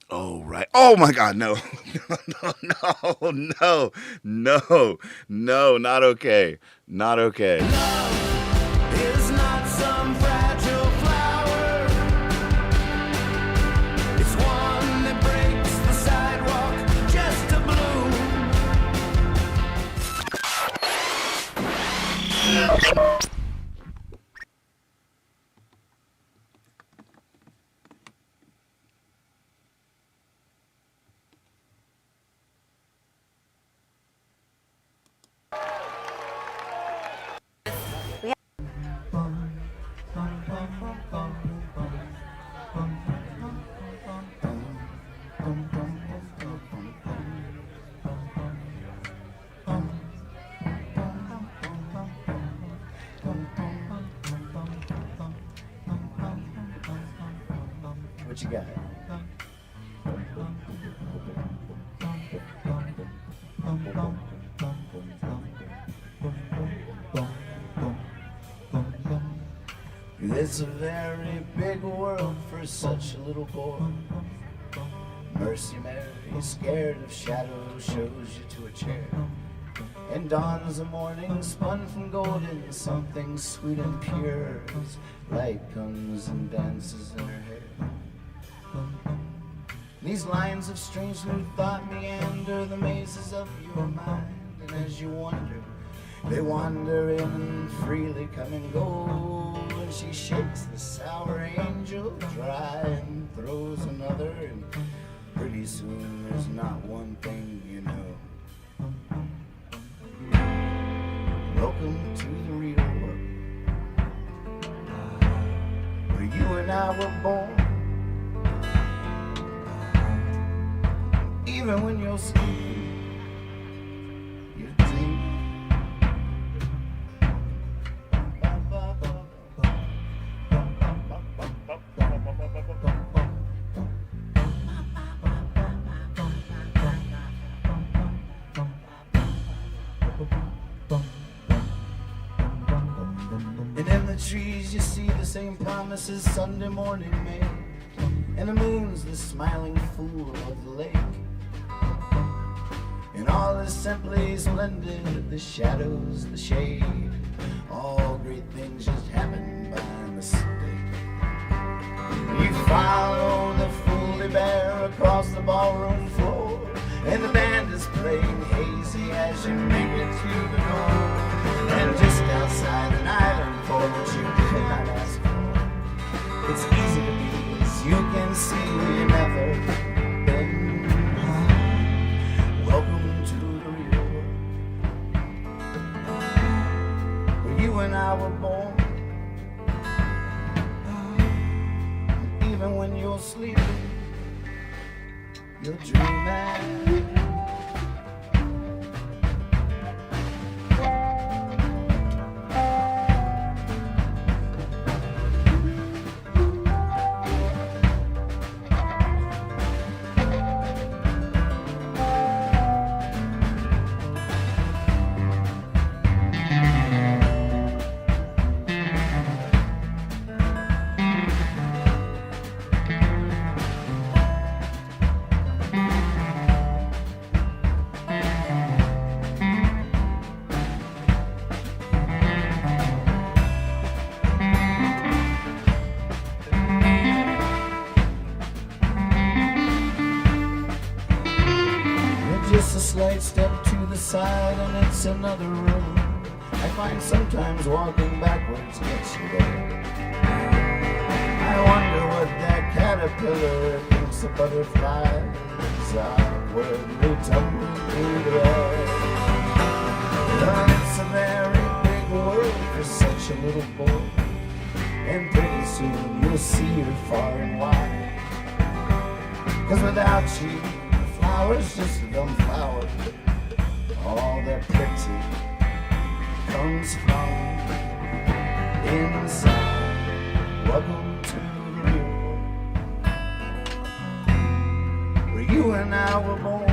Oh, right. Oh my God, no. No, not okay. Not okay. Is not some fragile flower. It's one that breaks the sidewalk just to bloom. What you got? It's a very big world for such a little boy. Mercy Mary, scared of shadows, shows you to a chair. And dawns the morning, spun from golden, something sweet and pure. As light comes and dances in her hair. These lines of strange new thought meander the mazes of your mind. And as you wander, they wander in and freely come and go. And she shakes the sour angel dry and throws another. And pretty soon there's not one thing you know. Welcome to the real world, where you and I were born. Even when you're sleeping, you dream. And in the trees you see the same promises Sunday morning made. And the moon's the smiling fool of the lake. And all is simply splendid, the shadows, the shade. All great things just happen by mistake. You follow the foolly bear across the ballroom floor. And the band is playing hazy as you make it to the door. And just outside an island for which you could not ask for. It's easy to be, as you can see, you never been high. Welcome to the real world, where you and I were born. Even when you're sleeping, you're dreaming. to the side and it's another room. I find sometimes walking backwards gets you there. I wonder what that caterpillar thinks a butterfly is awkwardly tumbling through the air. Well, it's a very big world for such a little boy, and pretty soon you'll see her far and wide. 'Cause without you, the flower's just a dumb flower. All that pretty comes from inside. Welcome to the real world, where you and I were born.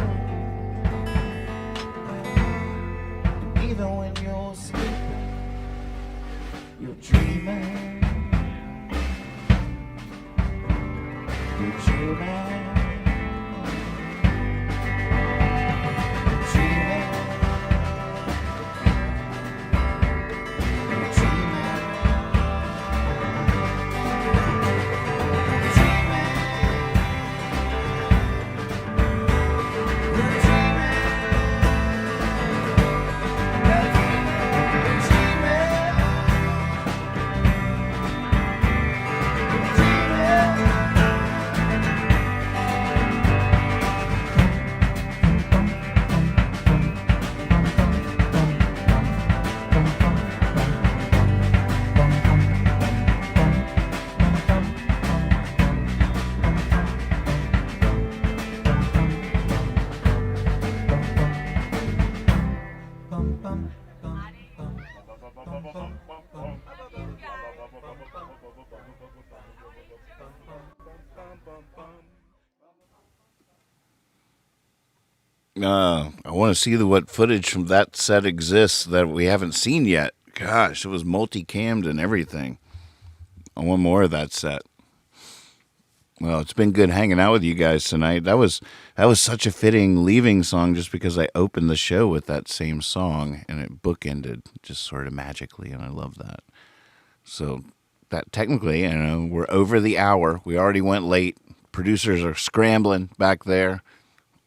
And even when you're sleeping, you're dreaming. You're dreaming. I want to see what footage from that set exists that we haven't seen yet. Gosh, it was multicammed and everything. I want more of that set. Well, it's been good hanging out with you guys tonight. That was such a fitting leaving song just because I opened the show with that same song and it bookended just sort of magically, and I love that. So that technically, we're over the hour. We already went late. Producers are scrambling back there.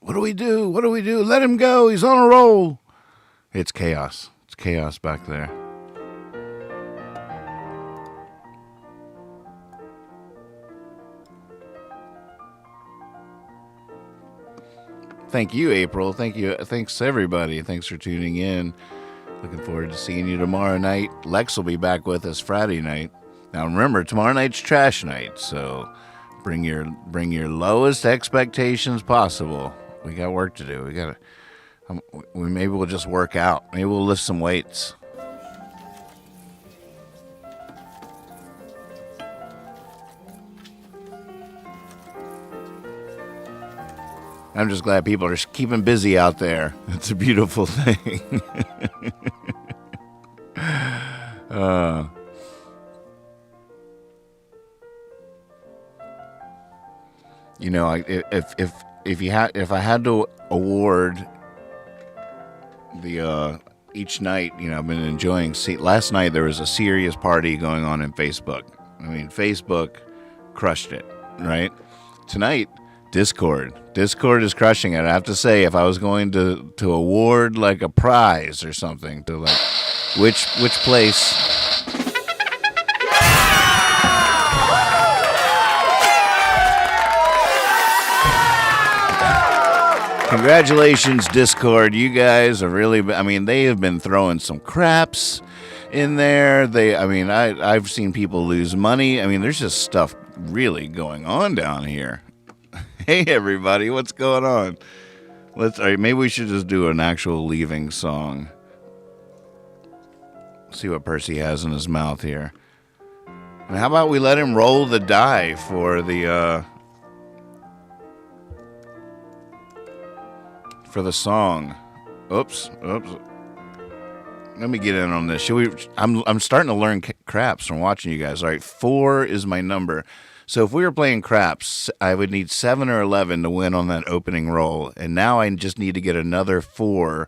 What do we do? What do we do? Let him go. He's on a roll. It's chaos. It's chaos back there. Thank you, April. Thank you. Thanks, everybody. Thanks for tuning in. Looking forward to seeing you tomorrow night. Lex will be back with us Friday night. Now, remember, tomorrow night's trash night, so bring your lowest expectations possible. We got work to do. Maybe we'll just work out. Maybe we'll lift some weights. I'm just glad people are keeping busy out there. It's a beautiful thing. If I had to award the each night, I've been enjoying. Last night there was a serious party going on in Facebook. I mean, Facebook crushed it, right? Tonight, Discord is crushing it. I have to say, if I was going to award like a prize or something to like which place. Congratulations, Discord. You guys are really, they have been throwing some craps in there. I've seen people lose money. There's just stuff really going on down here. Hey, everybody, what's going on? Maybe we should just do an actual leaving song. See what Percy has in his mouth here. And how about we let him roll the die for the song. Oops. Let me get in on this. I'm starting to learn craps from watching you guys. All right, 4 is my number. So if we were playing craps, I would need 7 or 11 to win on that opening roll. And now I just need to get another 4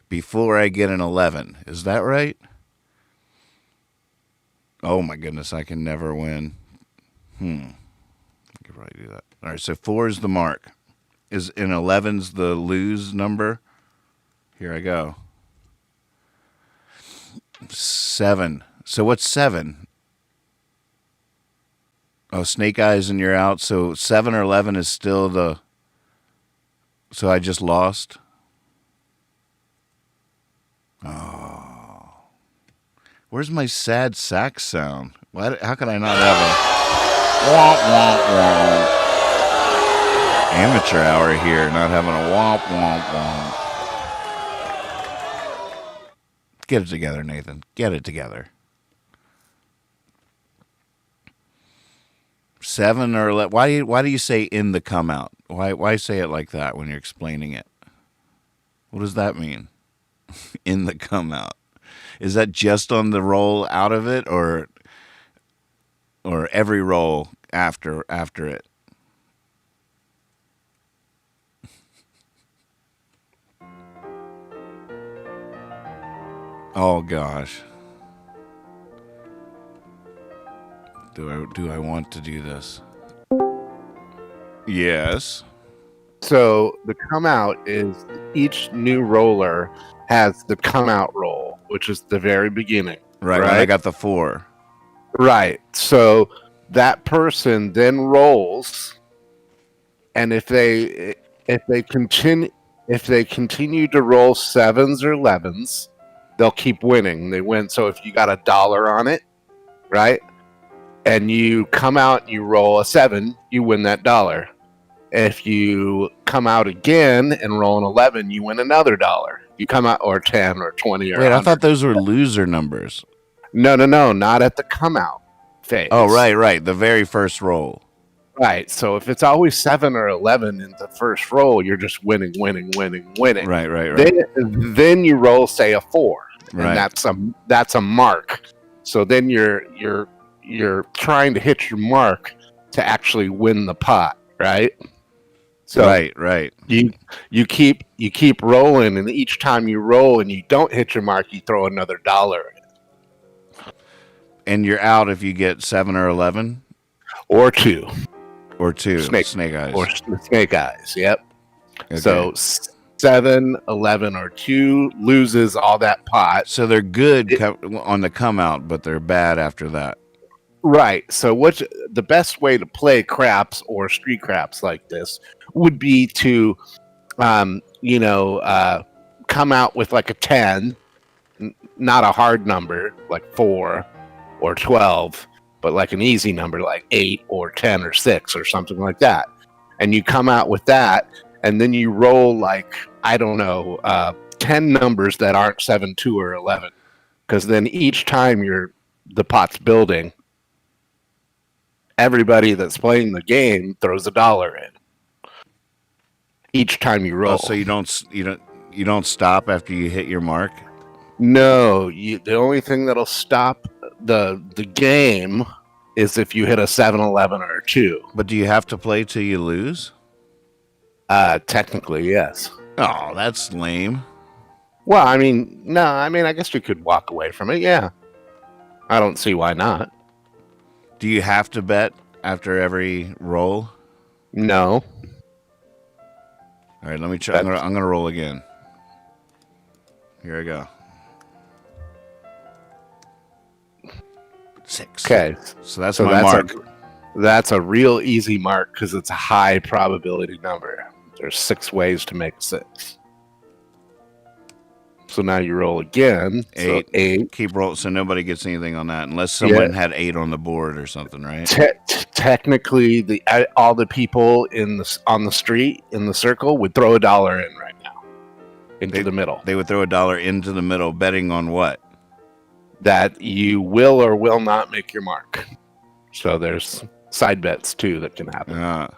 before I get an 11. Is that right? Oh my goodness, I can never win. I could probably do that. All right, so 4 is the mark. And 11's the lose number. Here I go. 7. So what's 7? Oh, snake eyes and you're out. So 7 or 11 is still the... So I just lost? Oh. Where's my sad sax sound? How can I not have a... Womp, womp, womp. Amateur hour here, not having a womp, womp, womp. Get it together, Nathan. Get it together. 7 or 11. Why do you say in the come out? Why say it like that when you're explaining it? What does that mean? In the come out. Is that just on the roll out of it, or every roll after it? Oh gosh. Do I want to do this? Yes. So the come out is each new roller has the come out roll, which is the very beginning. Right. When I got the 4. Right. So that person then rolls, and if they continue to roll 7s or 11s, they'll keep winning. They win. So if you got $1 on it, right, and you come out and you roll a 7, you win that $1. If you come out again and roll an 11, you win another $1. You come out, or 10 or 20 or Wait, 100. I thought those were loser numbers. No, not at the come out phase. Oh, right. The very first roll. Right. So if it's always 7 or 11 in the first roll, you're just winning. Right. Then you roll, say, a 4, right. And that's a mark. So then you're trying to hit your mark to actually win the pot, right? So right. You keep rolling, and each time you roll and you don't hit your mark, you throw another $1 in. And you're out if you get 7 or 11? Or 2. Snake eyes. Or snake eyes, yep. Okay. So 7, 11, or 2 loses all that pot. So they're good on the come out, but they're bad after that. Right. So the best way to play craps or street craps like this would be to, come out with like a 10, not a hard number like 4 or 12, but like an easy number like 8 or 10 or 6 or something like that. And you come out with that, and then you roll like, I don't know, 10 numbers that aren't 7, 2, or 11. Because then each time the pot's building, everybody that's playing the game throws $1 in each time you roll. Oh, so you don't stop after you hit your mark? No, the only thing that'll stop the game is if you hit a 7, 11, or a 2. But do you have to play till you lose? Technically, yes. Oh, that's lame. Well, I guess you could walk away from it. Yeah, I don't see why not. Do you have to bet after every roll? No. All right, let me try. I'm gonna roll again. Here I go. 6. Okay. So that's my mark. That's a real easy mark because it's a high probability number. There's 6 ways to make 6. So now you roll again. 8. So 8. Keep rolling, so nobody gets anything on that unless someone had 8 on the board or something, right? Technically, all the people on the street in the circle would throw $1 in right now into the middle. They would throw $1 into the middle, betting on what? That you will or will not make your mark. So there's side bets too that can happen. I'm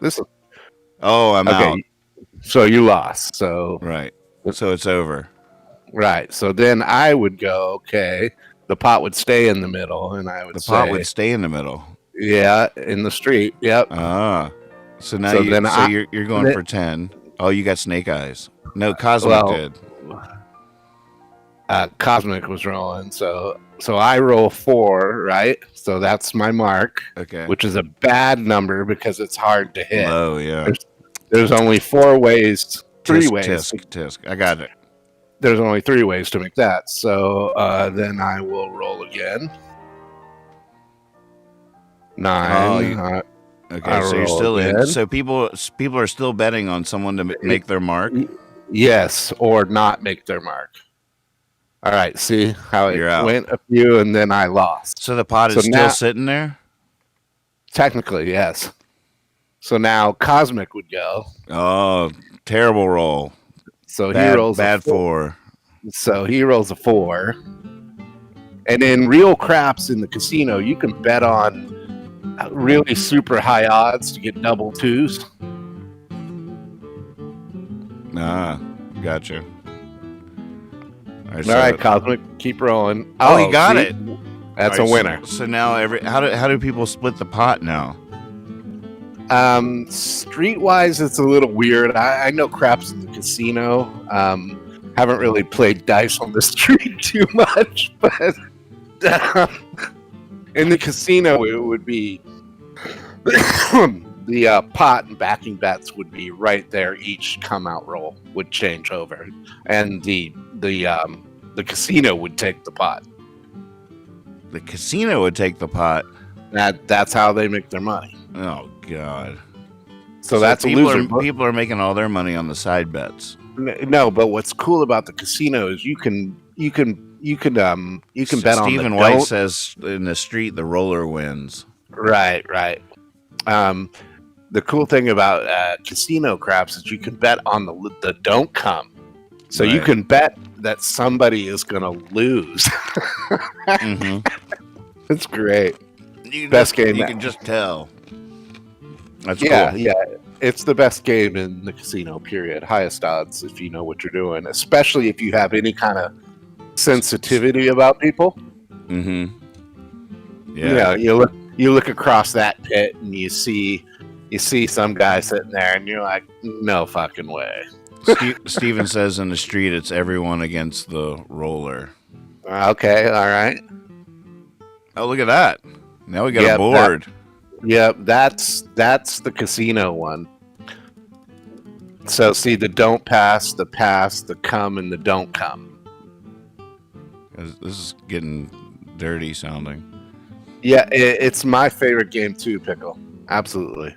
out. So you lost. So right. So it's over. Right. So then I would go, okay, the pot would stay in the middle, and I would say... The pot would stay in the middle? Yeah, in the street, yep. So now you're going for 10. Oh, you got snake eyes. No, Cosmic did. Cosmic was rolling, so I roll 4, right? So that's my mark, okay. Which is a bad number because it's hard to hit. Oh, yeah. There's only 4 ways, 3 ways. Tisk. I got it. there's only 3 ways to make that. So then I will roll again. 9. Okay, so you're still in. So people are still betting on someone to make their mark? Yes, or not make their mark. All right, see how it went a few and then I lost. So the pot is still sitting there? Technically, yes. So now Cosmic would go. Oh, terrible roll. So he rolls bad a 4. So he rolls a 4. And in real craps in the casino, you can bet on really super high odds to get double 2s. Ah, gotcha. All right, Cosmic, keep rolling. Oh, he got it. That's a winner. So now how do people split the pot now? Streetwise, it's a little weird. I know craps in the casino. Haven't really played dice on the street too much, but in the casino, it would be the pot and backing bets would be right there. Each come out roll would change over, and the casino would take the pot. The casino would take the pot. That's how they make their money. Oh God! So that's people are making all their money on the side bets. No, but what's cool about the casino is you can bet on. Stephen White says in the street the roller wins. Right. The cool thing about casino craps is you can bet on the don't come. So you can bet that somebody is going to lose. Mm-hmm. It's great. Best game. You can just tell. That's cool. Yeah. It's the best game in the casino, period. Highest odds if you know what you're doing, especially if you have any kind of sensitivity about people. Mm-hmm. Yeah. You look across that pit and you see some guy sitting there and you're like, no fucking way. Steven says in the street it's everyone against the roller. Okay, all right. Oh, look at that. Now we got a board. That's the casino one. So see the don't pass, the pass, the come, and the don't come. This is getting dirty sounding. Yeah, it's my favorite game too, Pickle. Absolutely.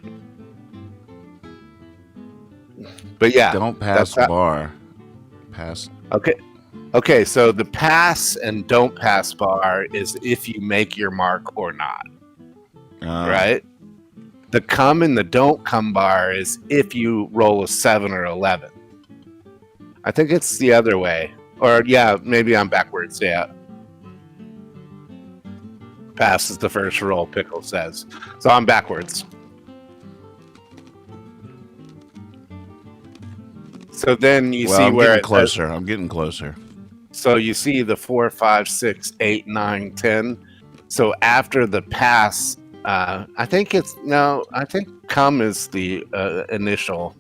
But yeah, don't pass bar. Pass. Okay. So the pass and don't pass bar is if you make your mark or not. Right. The come and the don't come bar is if you roll a 7 or 11. I think it's the other way. Or yeah, maybe I'm backwards. Yeah. Pass is the first roll, Pickle says. So I'm backwards. So then you see where I'm closer. I'm getting closer. So you see the 4, 5, 6, 8, 9, 10. So after the pass, I think come is the initial,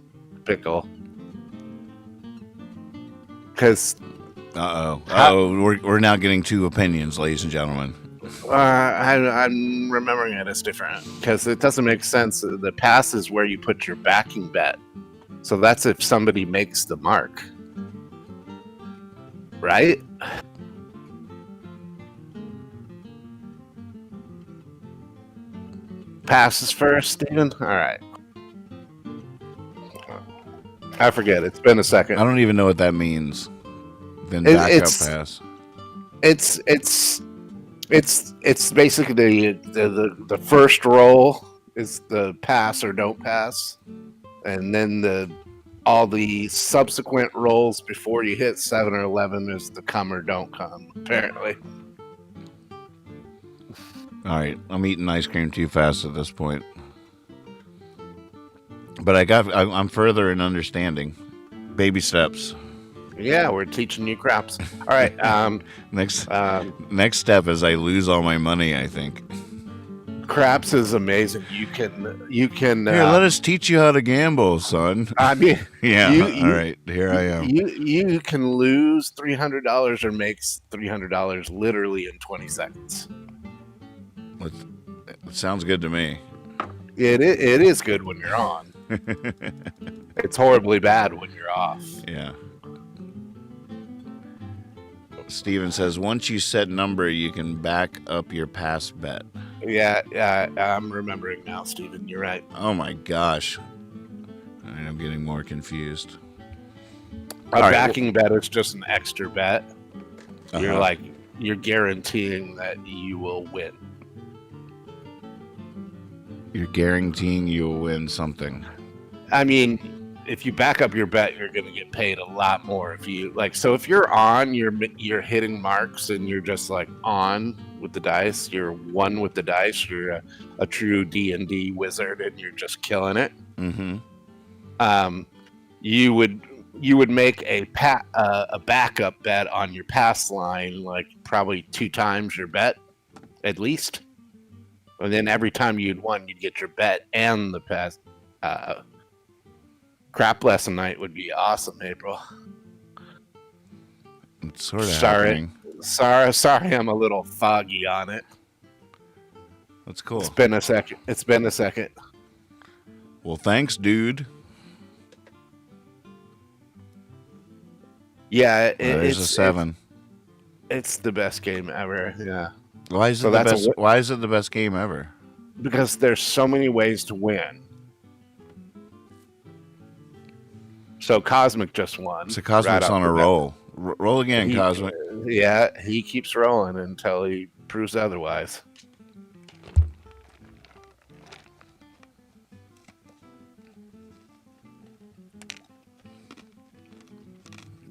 Pickle. Because we're now getting 2 opinions, ladies and gentlemen. I'm remembering it as different because it doesn't make sense. The pass is where you put your backing bet. So that's if somebody makes the mark. Right? Passes first, Steven? All right. I forget. It's been a second. I don't even know what that means. Then backup pass. It's basically the first roll is the pass or don't pass, and then all the subsequent rolls before you hit 7 or 11 is the come or don't come. Apparently. All right, I'm eating ice cream too fast at this point, but I'm further in understanding. Baby steps. Yeah, we're teaching you craps. All right. Next step is I lose all my money, I think. Craps is amazing. You can. Here, let us teach you how to gamble, son. I mean, yeah. All right, here I am. You can lose $300 or make $300 literally in 20 seconds. It sounds good to me. It is good when you're on. It's horribly bad when you're off. Yeah. Steven says, once you set number, you can back up your past bet. Yeah, I'm remembering now, Steven. You're right. Oh my gosh. I'm getting more confused. A backing bet is just an extra bet. Uh-huh. You're guaranteeing that you will win. You're guaranteeing you'll win something. I mean, if you back up your bet, you're going to get paid a lot more. If you're on, you're hitting marks, and you're just like on with the dice. You're one with the dice. You're a true D&D wizard, and you're just killing it. Mm-hmm. You would make a backup bet on your pass line, like probably 2 times your bet, at least. And then every time you'd won, you'd get your bet and the pass. Crap lesson night would be awesome, April. It's sort of happening. Sorry, I'm a little foggy on it. That's cool. It's been a second. Well, thanks, dude. Yeah, there's a 7. It's the best game ever. Yeah. Why is it the best? Why is it the best game ever? Because there's so many ways to win. So Cosmic just won. So Cosmic's on a roll. Roll again, Cosmic. Yeah, he keeps rolling until he proves otherwise.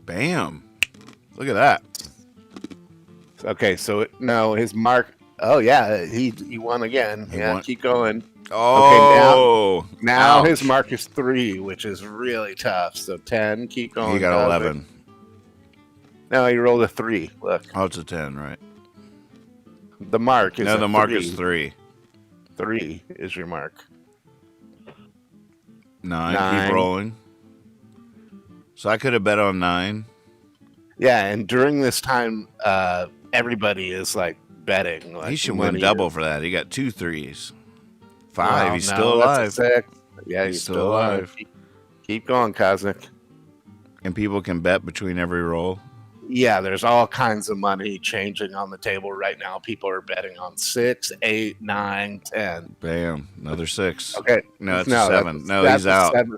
Bam. Look at that. Okay, so no, his mark. Oh yeah, he won again. Won. Keep going. Oh, okay, now his mark is 3, which is really tough. So 10. Keep going. He got 11. No, he rolled a 3. Look. Oh, it's a 10, right? The mark is the mark is 3. 3 is your mark. 9. Keep rolling. So I could have bet on 9. Yeah, and during this time, everybody is like betting. Like, he should win double for that. He got 2 3s. 5. He's still alive. Yeah, he's still alive. Keep going, Cosmic. And people can bet between every roll. Yeah, there's all kinds of money changing on the table right now. People are betting on 6, 8, 9, 10. Bam, another 6. Okay, no, it's a 7. No, he's out. 7.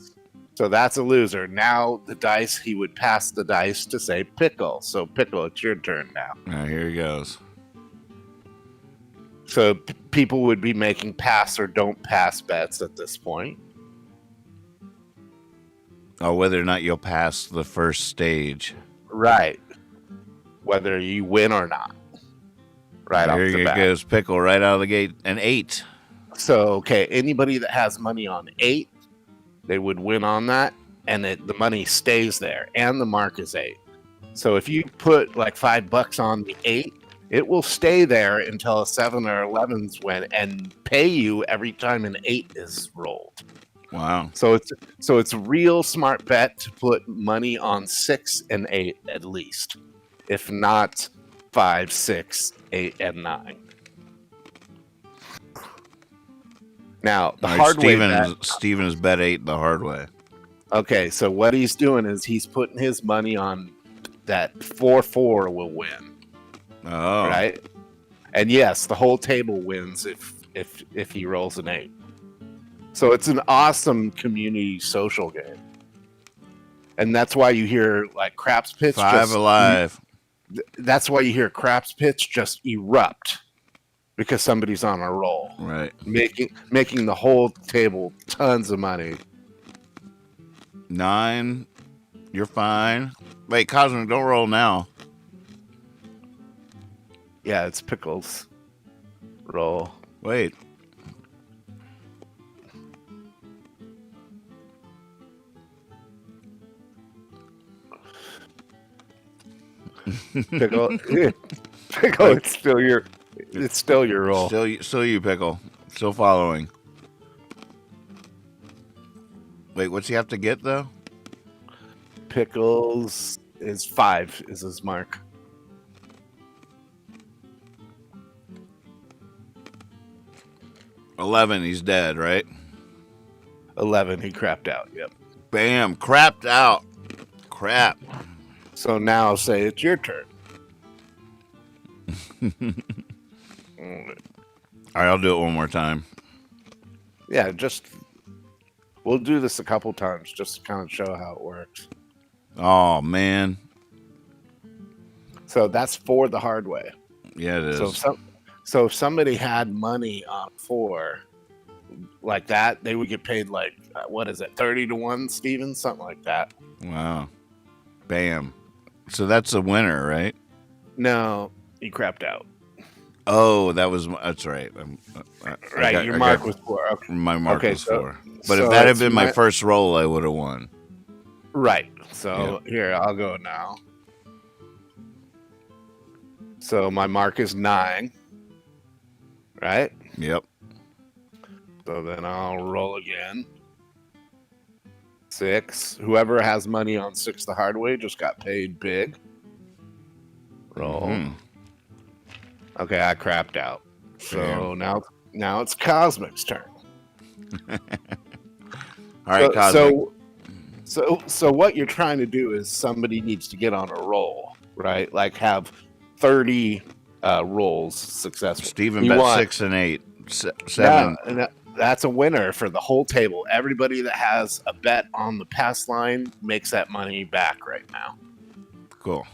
So that's a loser. Now the dice, he would pass the dice to say Pickle. So Pickle, it's your turn now. All right, here he goes. So people would be making pass or don't pass bets at this point. Oh, whether or not you'll pass the first stage. Right. Whether you win or not. Right off the bat. Here goes Pickle right out of the gate. An 8. So, okay, anybody that has money on 8, they would win on that, and the money stays there, and the mark is 8. So if you put like $5 on the 8, it will stay there until a 7 or 11's win and pay you every time an 8 is rolled. Wow. So it's a real smart bet to put money on 6 and 8 at least, if not 5, 6, 8, and 9. Now, the hard way. Steven has bet 8 the hard way. Okay, so what he's doing is he's putting his money on that 4-4 will win. Oh. Right? And yes, the whole table wins if he rolls an 8. So it's an awesome community social game. And that's why you hear like craps pits 5 alive. That's why you hear craps pits just erupt. Because somebody's on a roll. Right. Making the whole table tons of money. 9. You're fine. Wait, Cosmic, don't roll now. Yeah, it's Pickles. Roll. Wait. Pickle, it's still your roll. Still you, Pickle. Still following. Wait, what's he have to get though? Pickles is 5 is his mark. $11, he's dead, right? 11, he crapped out. Yep. Bam, crapped out. Crap. So now say it's your turn. All right, I'll do it one more time. Yeah, we'll do this a couple times just to kind of show how it works. Oh man. So that's for the hard way. Yeah, it is. So if somebody had money on 4 like that, they would get paid like what is it, 30-1, Steven? Something like that. Wow. Bam. So that's a winner, right? No, you crapped out. Oh, that's right. Right, your mark was 4. Okay. My mark was 4. But so if that had been my first roll, I would have won. Right. So here, I'll go now. So my mark is 9. Right? Yep. So then I'll roll again. 6. Whoever has money on 6 the hard way just got paid big. Roll. Mm-hmm. Okay, I crapped out. So now it's Cosmic's turn. All right, Cosmic. So what you're trying to do is somebody needs to get on a roll, right? Like have 30 rolls successful. Steven bet 6 and 8. 7. No, that's a winner for the whole table. Everybody that has a bet on the pass line makes that money back right now. Cool.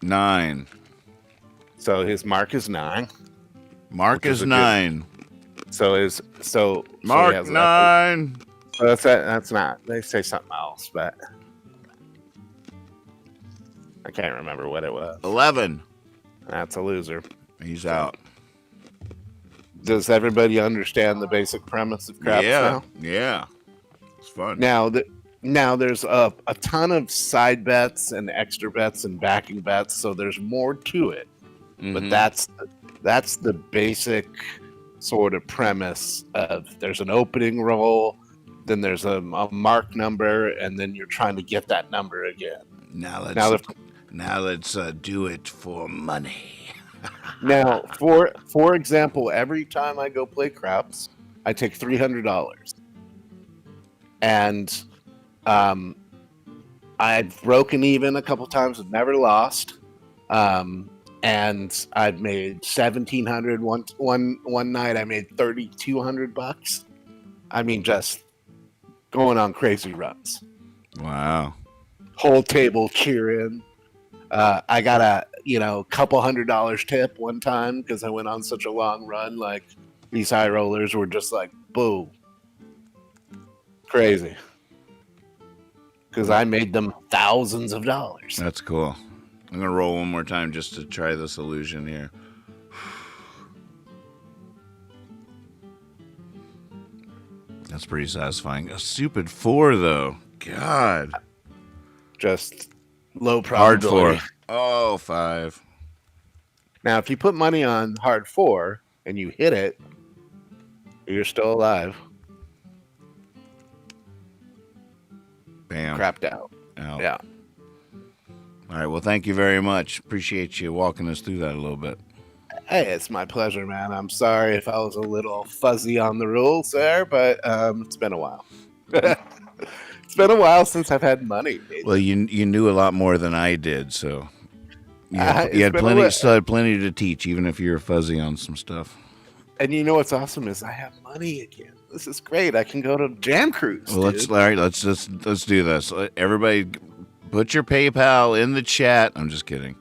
9. So his mark is 9. Mark is 9. Mark 9. So that's not. They say something else, but I can't remember what it was. 11. That's a loser. He's out. Does everybody understand the basic premise of craps now? Yeah. It's fun. Now there's a ton of side bets and extra bets and backing bets, so there's more to it. Mm-hmm. But that's the basic sort of premise of there's an opening roll, then there's a mark number, and then you're trying to get that number again. Now let's do it for money. Now, for example, every time I go play craps, I take $300, and I've broken even a couple times, I've never lost, and I've made $1,700. One night I made $3,200. I mean, just going on crazy runs. Wow. Whole table cheering. I got a couple $100 tip one time because I went on such a long run. Like these high rollers were just like, boo, crazy. Because I made them thousands of dollars. That's cool. I'm gonna roll one more time just to try this illusion here. That's pretty satisfying. A stupid 4 though. God. Just low probability. Hard 4. Oh, 5. Now, if you put money on hard 4 and you hit it, you're still alive. Bam. Crapped out. Yeah. All right. Well, thank you very much. Appreciate you walking us through that a little bit. Hey, it's my pleasure, man. I'm sorry if I was a little fuzzy on the rules there, but it's been a while. It's been a while since I've had money. Well, you knew a lot more than I did, so you had plenty. Still had plenty to teach, even if you're fuzzy on some stuff. And you know what's awesome is I have money again. This is great. I can go to Jam Cruise. Well, let's do this. Everybody, put your PayPal in the chat. I'm just kidding.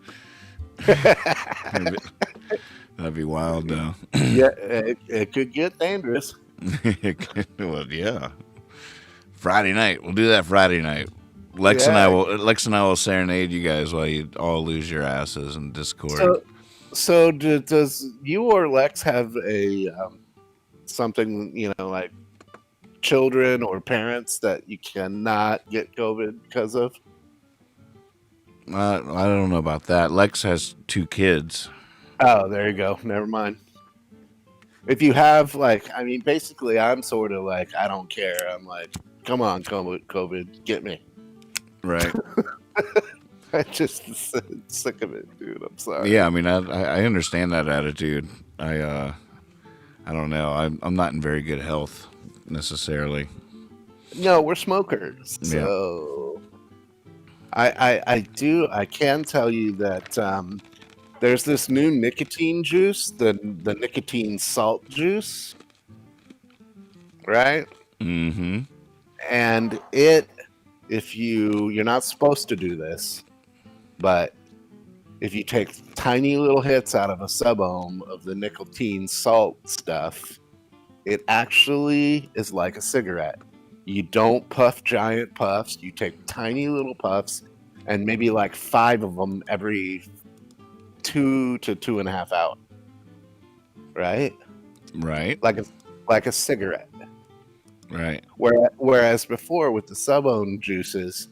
That'd be wild, though. Yeah, it could get dangerous. Well, yeah. Friday night. We'll do that Friday night. Lex and I will serenade you guys while you all lose your asses in Discord. So does you or Lex have a something, like children or parents that you cannot get COVID because of? I don't know about that. Lex has 2 kids. Oh, there you go. Never mind. If you have basically I'm sort of like, I don't care. I'm like, come on, COVID, get me. Right. I'm just sick of it, dude. I'm sorry. Yeah, I mean, I understand that attitude. I don't know. I'm not in very good health necessarily. No, we're smokers. So I can tell you that There's this new nicotine juice, the nicotine salt juice, right? Mm-hmm. And you're not supposed to do this, but if you take tiny little hits out of a sub-ohm of the nicotine salt stuff, it actually is like a cigarette. You don't puff giant puffs. You take tiny little puffs, and maybe like 5 of them every 2 to 2.5 hours. Right? Right. Like a cigarette. Right. Whereas before with the sub-ohm juices,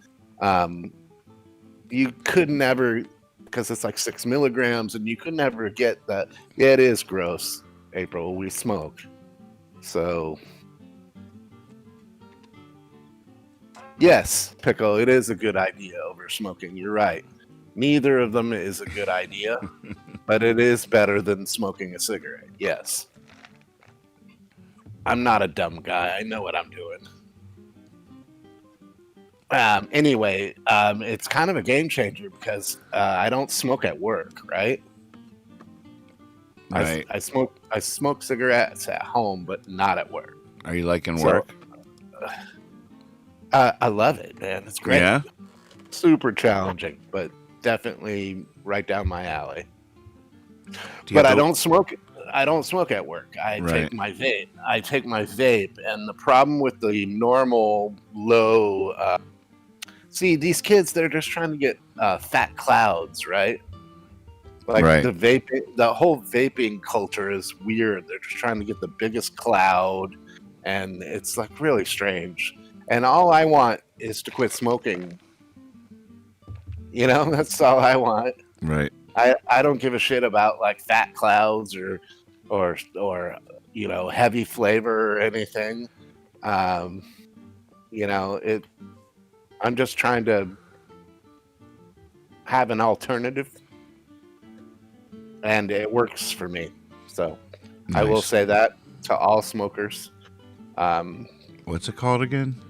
you could never, because it's like 6 milligrams, and you could never get that. Yeah, it is gross, April. We smoke. So, yes, Pickle, it is a good idea over smoking. You're right. Neither of them is a good idea, but it is better than smoking a cigarette. Yes. I'm not a dumb guy. I know what I'm doing. Anyway, it's kind of a game changer because I don't smoke at work, right? Right. I smoke cigarettes at home, but not at work. Are you liking work? I love it, man. It's great. Yeah. Super challenging, but definitely right down my alley. But I don't smoke. I don't smoke at work. I take my vape. And the problem with the normal low, see, these kids, they're just trying to get fat clouds, right? Like the vaping, the whole vaping culture is weird. They're just trying to get the biggest cloud, and it's like really strange. And all I want is to quit smoking. You know, that's all I want. Right. I don't give a shit about like fat clouds or you know, heavy flavor or anything. You know, I'm just trying to have an alternative, and it works for me. So I will say that to all smokers. What's it called again?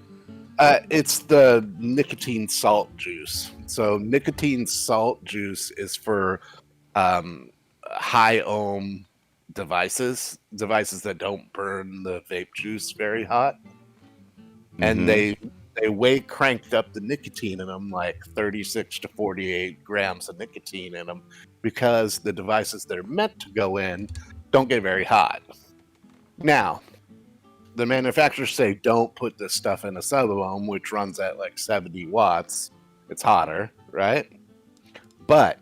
It's the nicotine salt juice. So nicotine salt juice is for high ohm devices that don't burn the vape juice very hot. And they way cranked up the nicotine in them, like 36 to 48 grams of nicotine in them, because the devices that are meant to go in don't get very hot. Now, the manufacturers say don't put this stuff in a sub-ohm, which runs at like 70 watts. It's hotter, right? But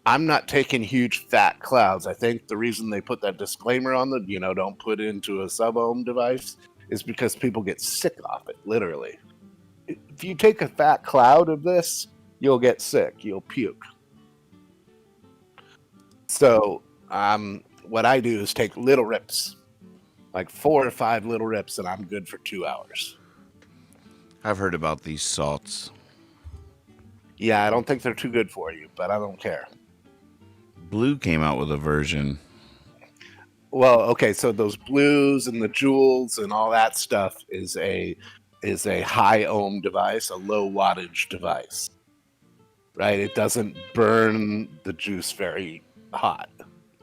I'm not taking huge fat clouds. I think the reason they put that disclaimer on the, you know, don't put it into a sub-ohm device is because people get sick off it, literally. If you take a fat cloud of this, you'll get sick. You'll puke. So what I do is take little rips, like 4 or 5 little rips, and I'm good for 2 hours. I've heard about these salts. Yeah, I don't think they're too good for you, but I don't care. Blue came out with a version. Well, okay, so those blues and the jewels and all that stuff is a high ohm device, a low wattage device, right? It doesn't burn the juice very hot,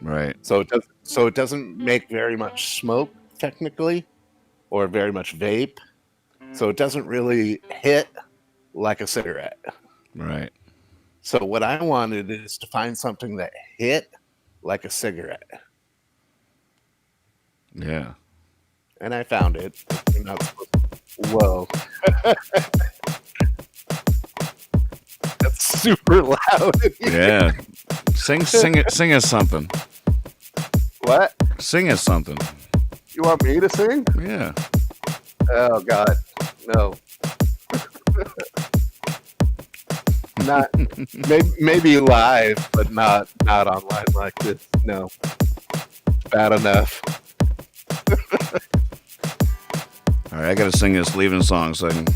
right? So it doesn't make very much smoke technically, or very much vape. So it doesn't really hit like a cigarette, right? So what I wanted is to find something that hit like a cigarette. Yeah. And I found it. Whoa. That's super loud. Yeah. Sing us something. What? Sing us something. You want me to sing? Yeah. Oh God. No. Not maybe live, but not online like this. No. Bad enough. All right, I got to sing this leaving song so I can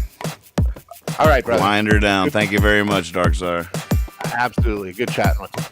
all right, brother. Wind her down. Thank you very much, Darkstar. Absolutely. Good chatting with you.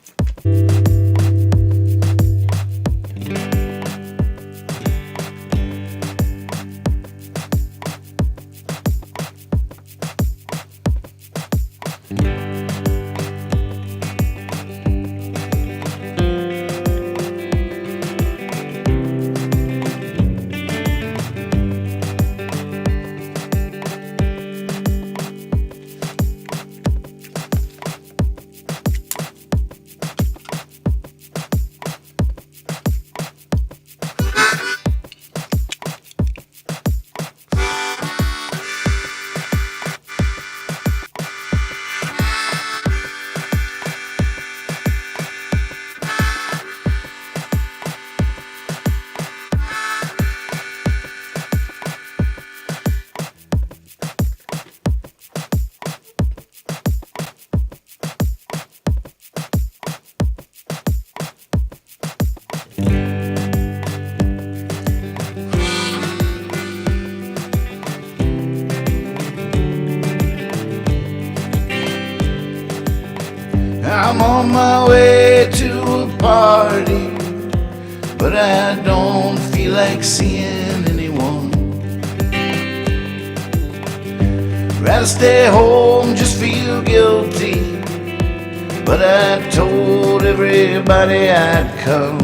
I'm on my way to a party, but I don't feel like seeing anyone. Rather stay home, just feel guilty, but I told everybody I'd come.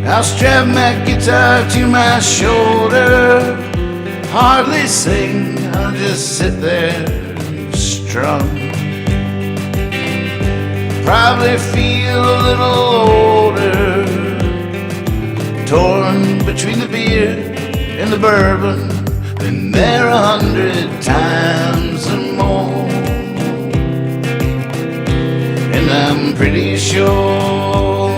I'll strap my guitar to my shoulder, hardly sing, I'll just sit there and strum. Probably feel a little older, torn between the beer and the bourbon. Been there 100 times or more, and I'm pretty sure,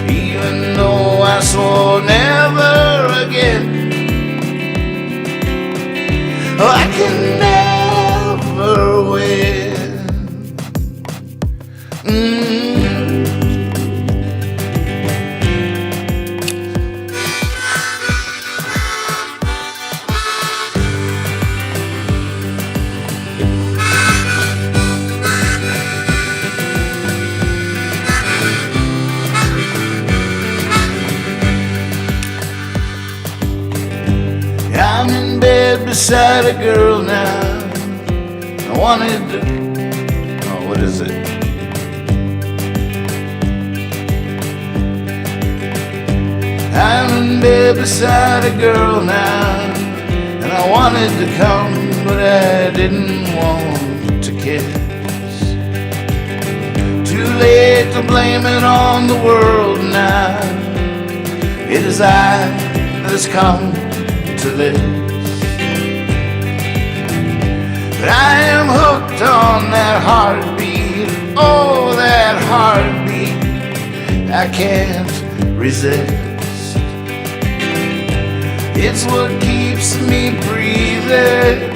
even though I swore never again, oh, I can never win. I'm in bed beside a girl now. I wanted to, oh, what is it? I'm in bed beside a girl now, and I wanted to come, but I didn't want to kiss. Too late to blame it on the world now. It is I that has come to this. But I am hooked on that heartbeat, oh, that heartbeat I can't resist. It's what keeps me breathing.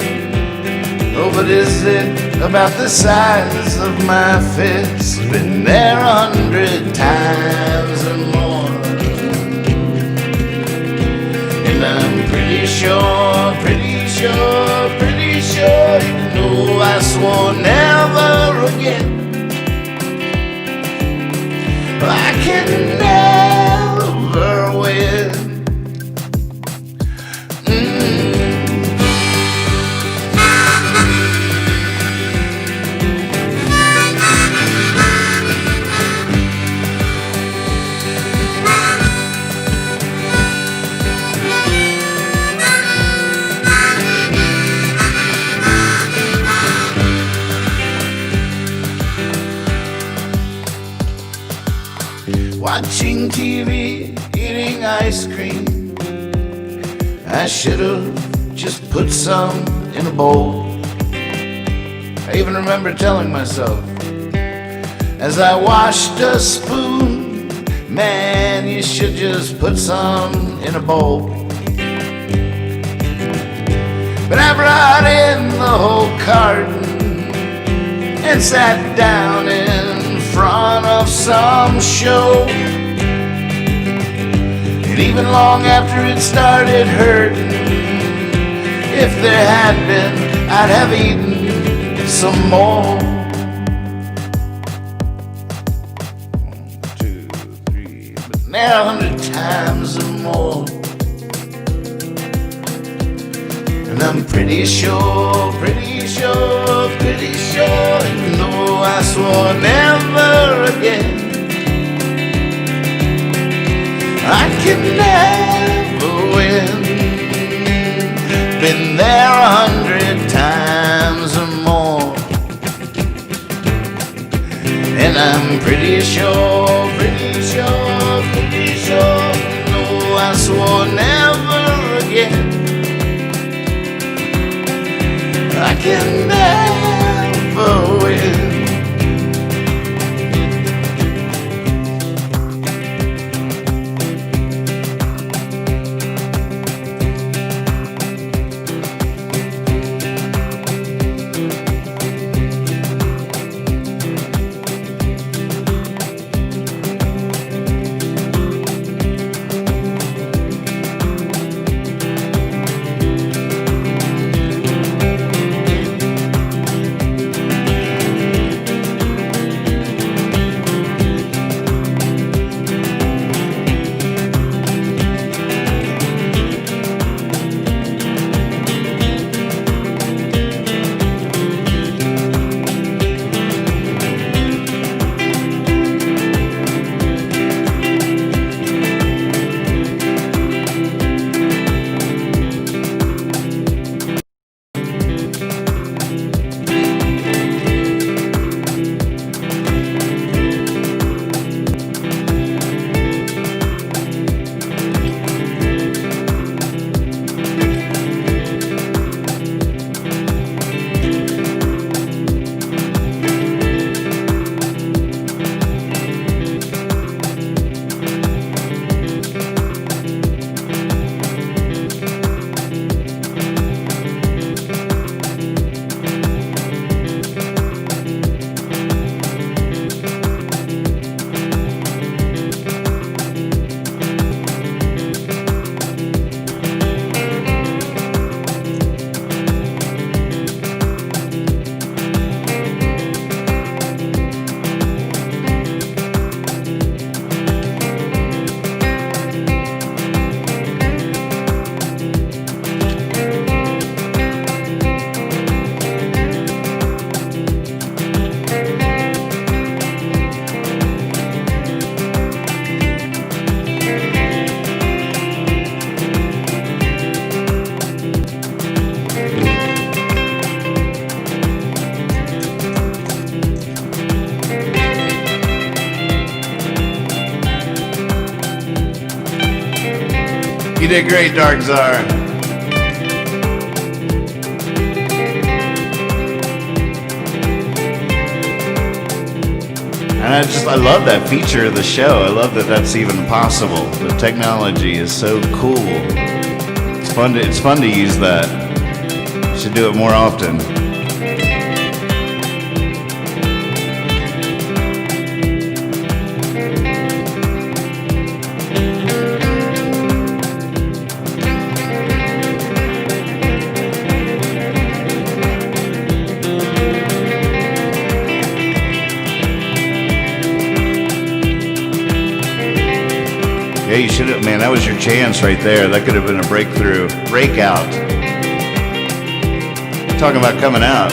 Oh, but is it about the size of my fist? Been there 100 times or more, and I'm pretty sure, even though I swore never again, I can never win. Watching TV, eating ice cream. I should have just put some in a bowl. I even remember telling myself as I washed a spoon, man, you should just put some in a bowl. But I brought in the whole carton and sat down in front of some show. And even long after it started hurting, if there had been, I'd have eaten some more. 1, 2, 3, but now 100 times or more. And I'm pretty sure, even though I swore never again, I can never win. Been there 100 times or more, and I'm pretty sure, even though I swore never again, I can never win. did great, Dark Czar. And I love that feature of the show. I love that that's even possible. The technology is so cool. It's fun to use that. Should do it more often. Yeah, you should have, man, that was your chance right there. That could have been a breakthrough, breakout. Talking about coming out.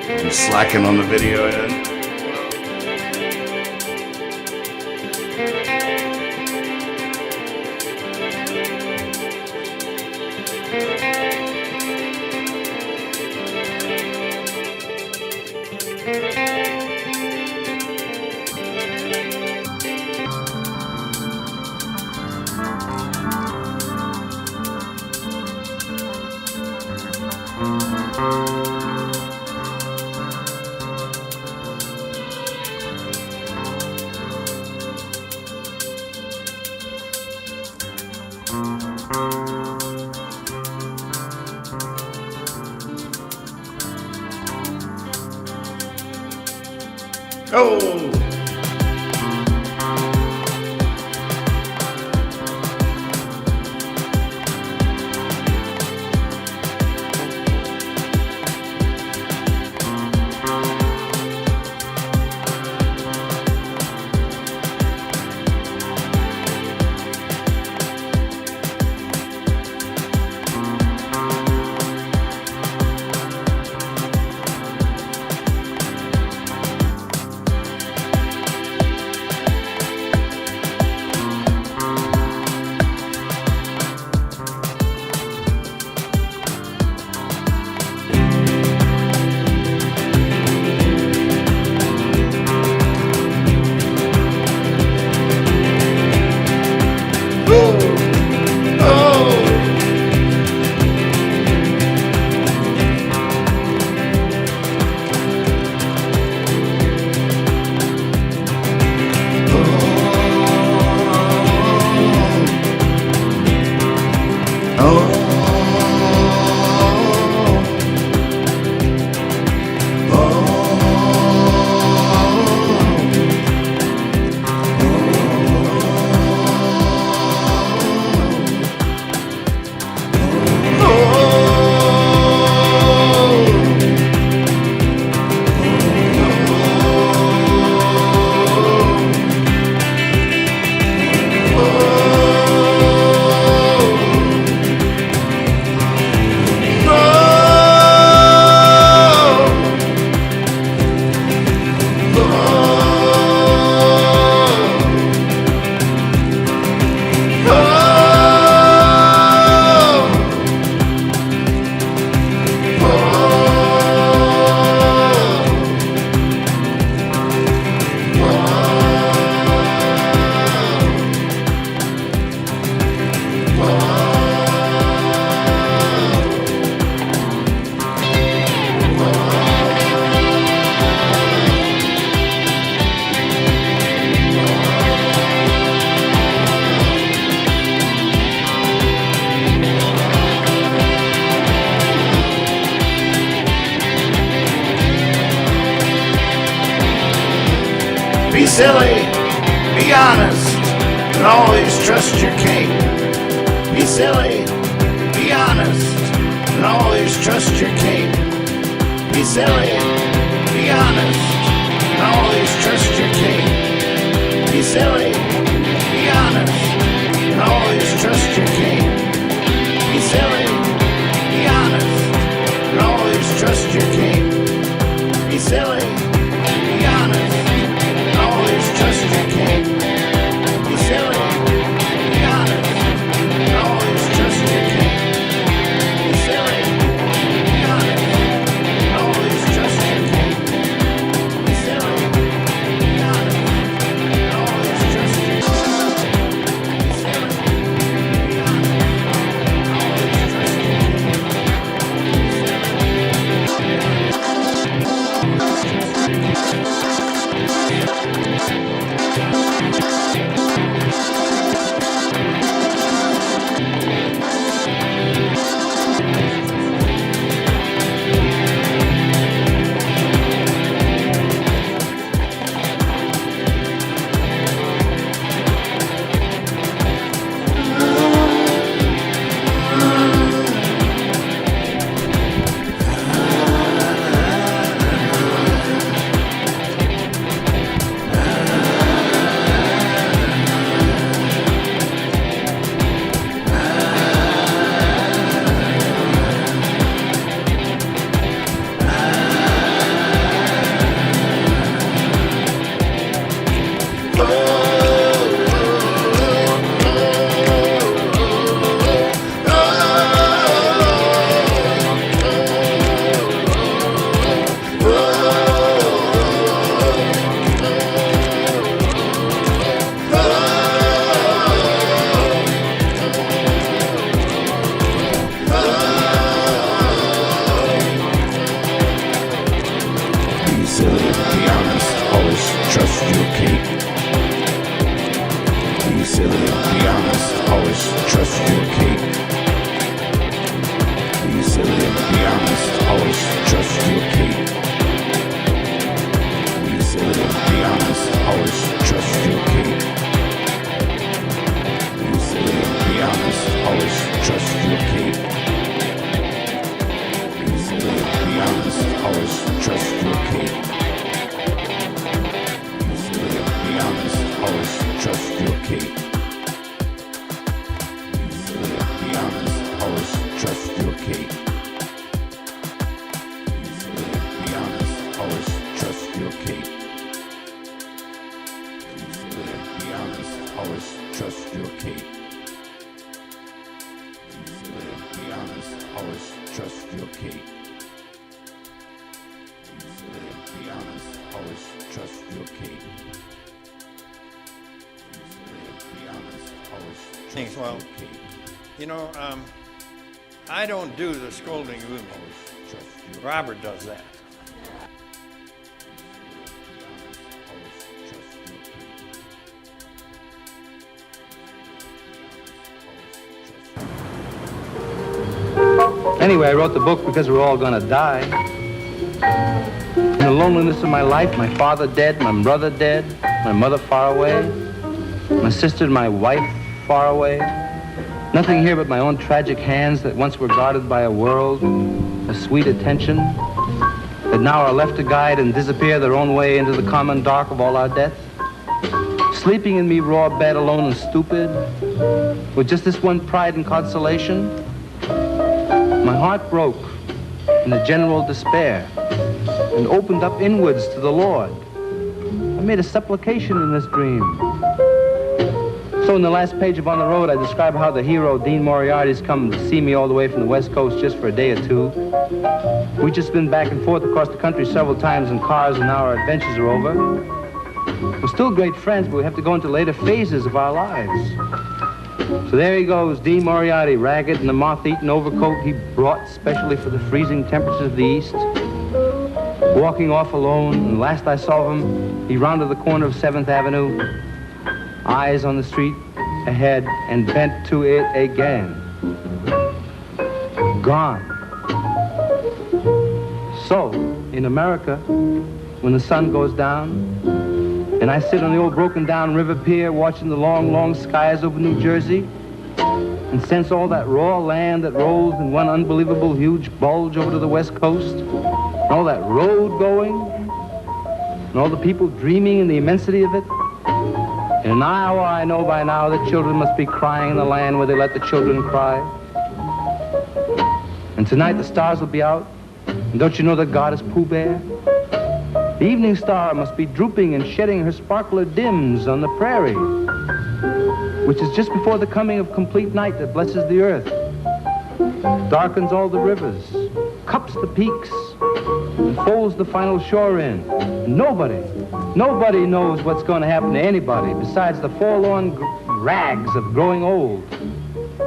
I'm slacking on the video end. Oh! Be silly, be honest, and always trust your king. Be silly, be honest, and always trust your king. Be silly, be honest, always trust your Kate. Be silly and be honest, always trust your Kate. Be silly and be honest, always trust your Kate. Be silly and be honest, always trust your Kate. Be silly and be honest, always trust your Kate. Be silly and be honest, always trust your Kate. Be silly and be honest, always trust your Kate. Be silly and be honest, always trust your Kate. Be silly and be honest, always trust your Kate. Be silly and be honest, always trust your Kate. Be silly and be honest, always trust your Kate. Be silly and be honest, always trust Thanks, well, your Kate. you know, I don't do the scolding grooming. Robert does that. Anyway, I wrote the book because we're all gonna die. In the loneliness of my life, my father dead, my brother dead, my mother far away, my sister and my wife far away. Nothing here but my own tragic hands that once were guarded by a world, a sweet attention, that now are left to guide and disappear their own way into the common dark of all our deaths. Sleeping in me raw bed alone and stupid, with just this one pride and consolation. My heart broke in a general despair and opened up inwards to the Lord. I made a supplication in this dream. So in the last page of On the Road, I describe how the hero, Dean Moriarty's come to see me all the way from the West Coast just for a day or two. We've just been back and forth across the country several times in cars, and now our adventures are over. We're still great friends, but we have to go into later phases of our lives. So there he goes, Dean Moriarty, ragged in a moth-eaten overcoat he brought specially for the freezing temperatures of the East. Walking off alone, and last I saw him, he rounded the corner of 7th Avenue, eyes on the street ahead, and bent to it again. Gone. So, in America, when the sun goes down, and I sit on the old broken-down river pier watching the long, long skies over New Jersey, and sense all that raw land that rolls in one unbelievable huge bulge over to the West Coast, and all that road going, and all the people dreaming in the immensity of it. In an hour, I know by now that children must be crying in the land where they let the children cry. And tonight the stars will be out, and don't you know that God is Pooh Bear? The evening star must be drooping and shedding her sparkler dims on the prairie, which is just before the coming of complete night that blesses the earth, darkens all the rivers, cups the peaks, and folds the final shore in. Nobody knows what's going to happen to anybody besides the forlorn rags of growing old.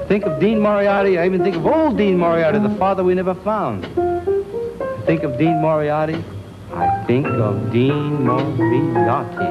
Think of Dean Moriarty, I even think of old Dean Moriarty, the father we never found. I think of Dean Moriarty, I think of Dean Moriarty.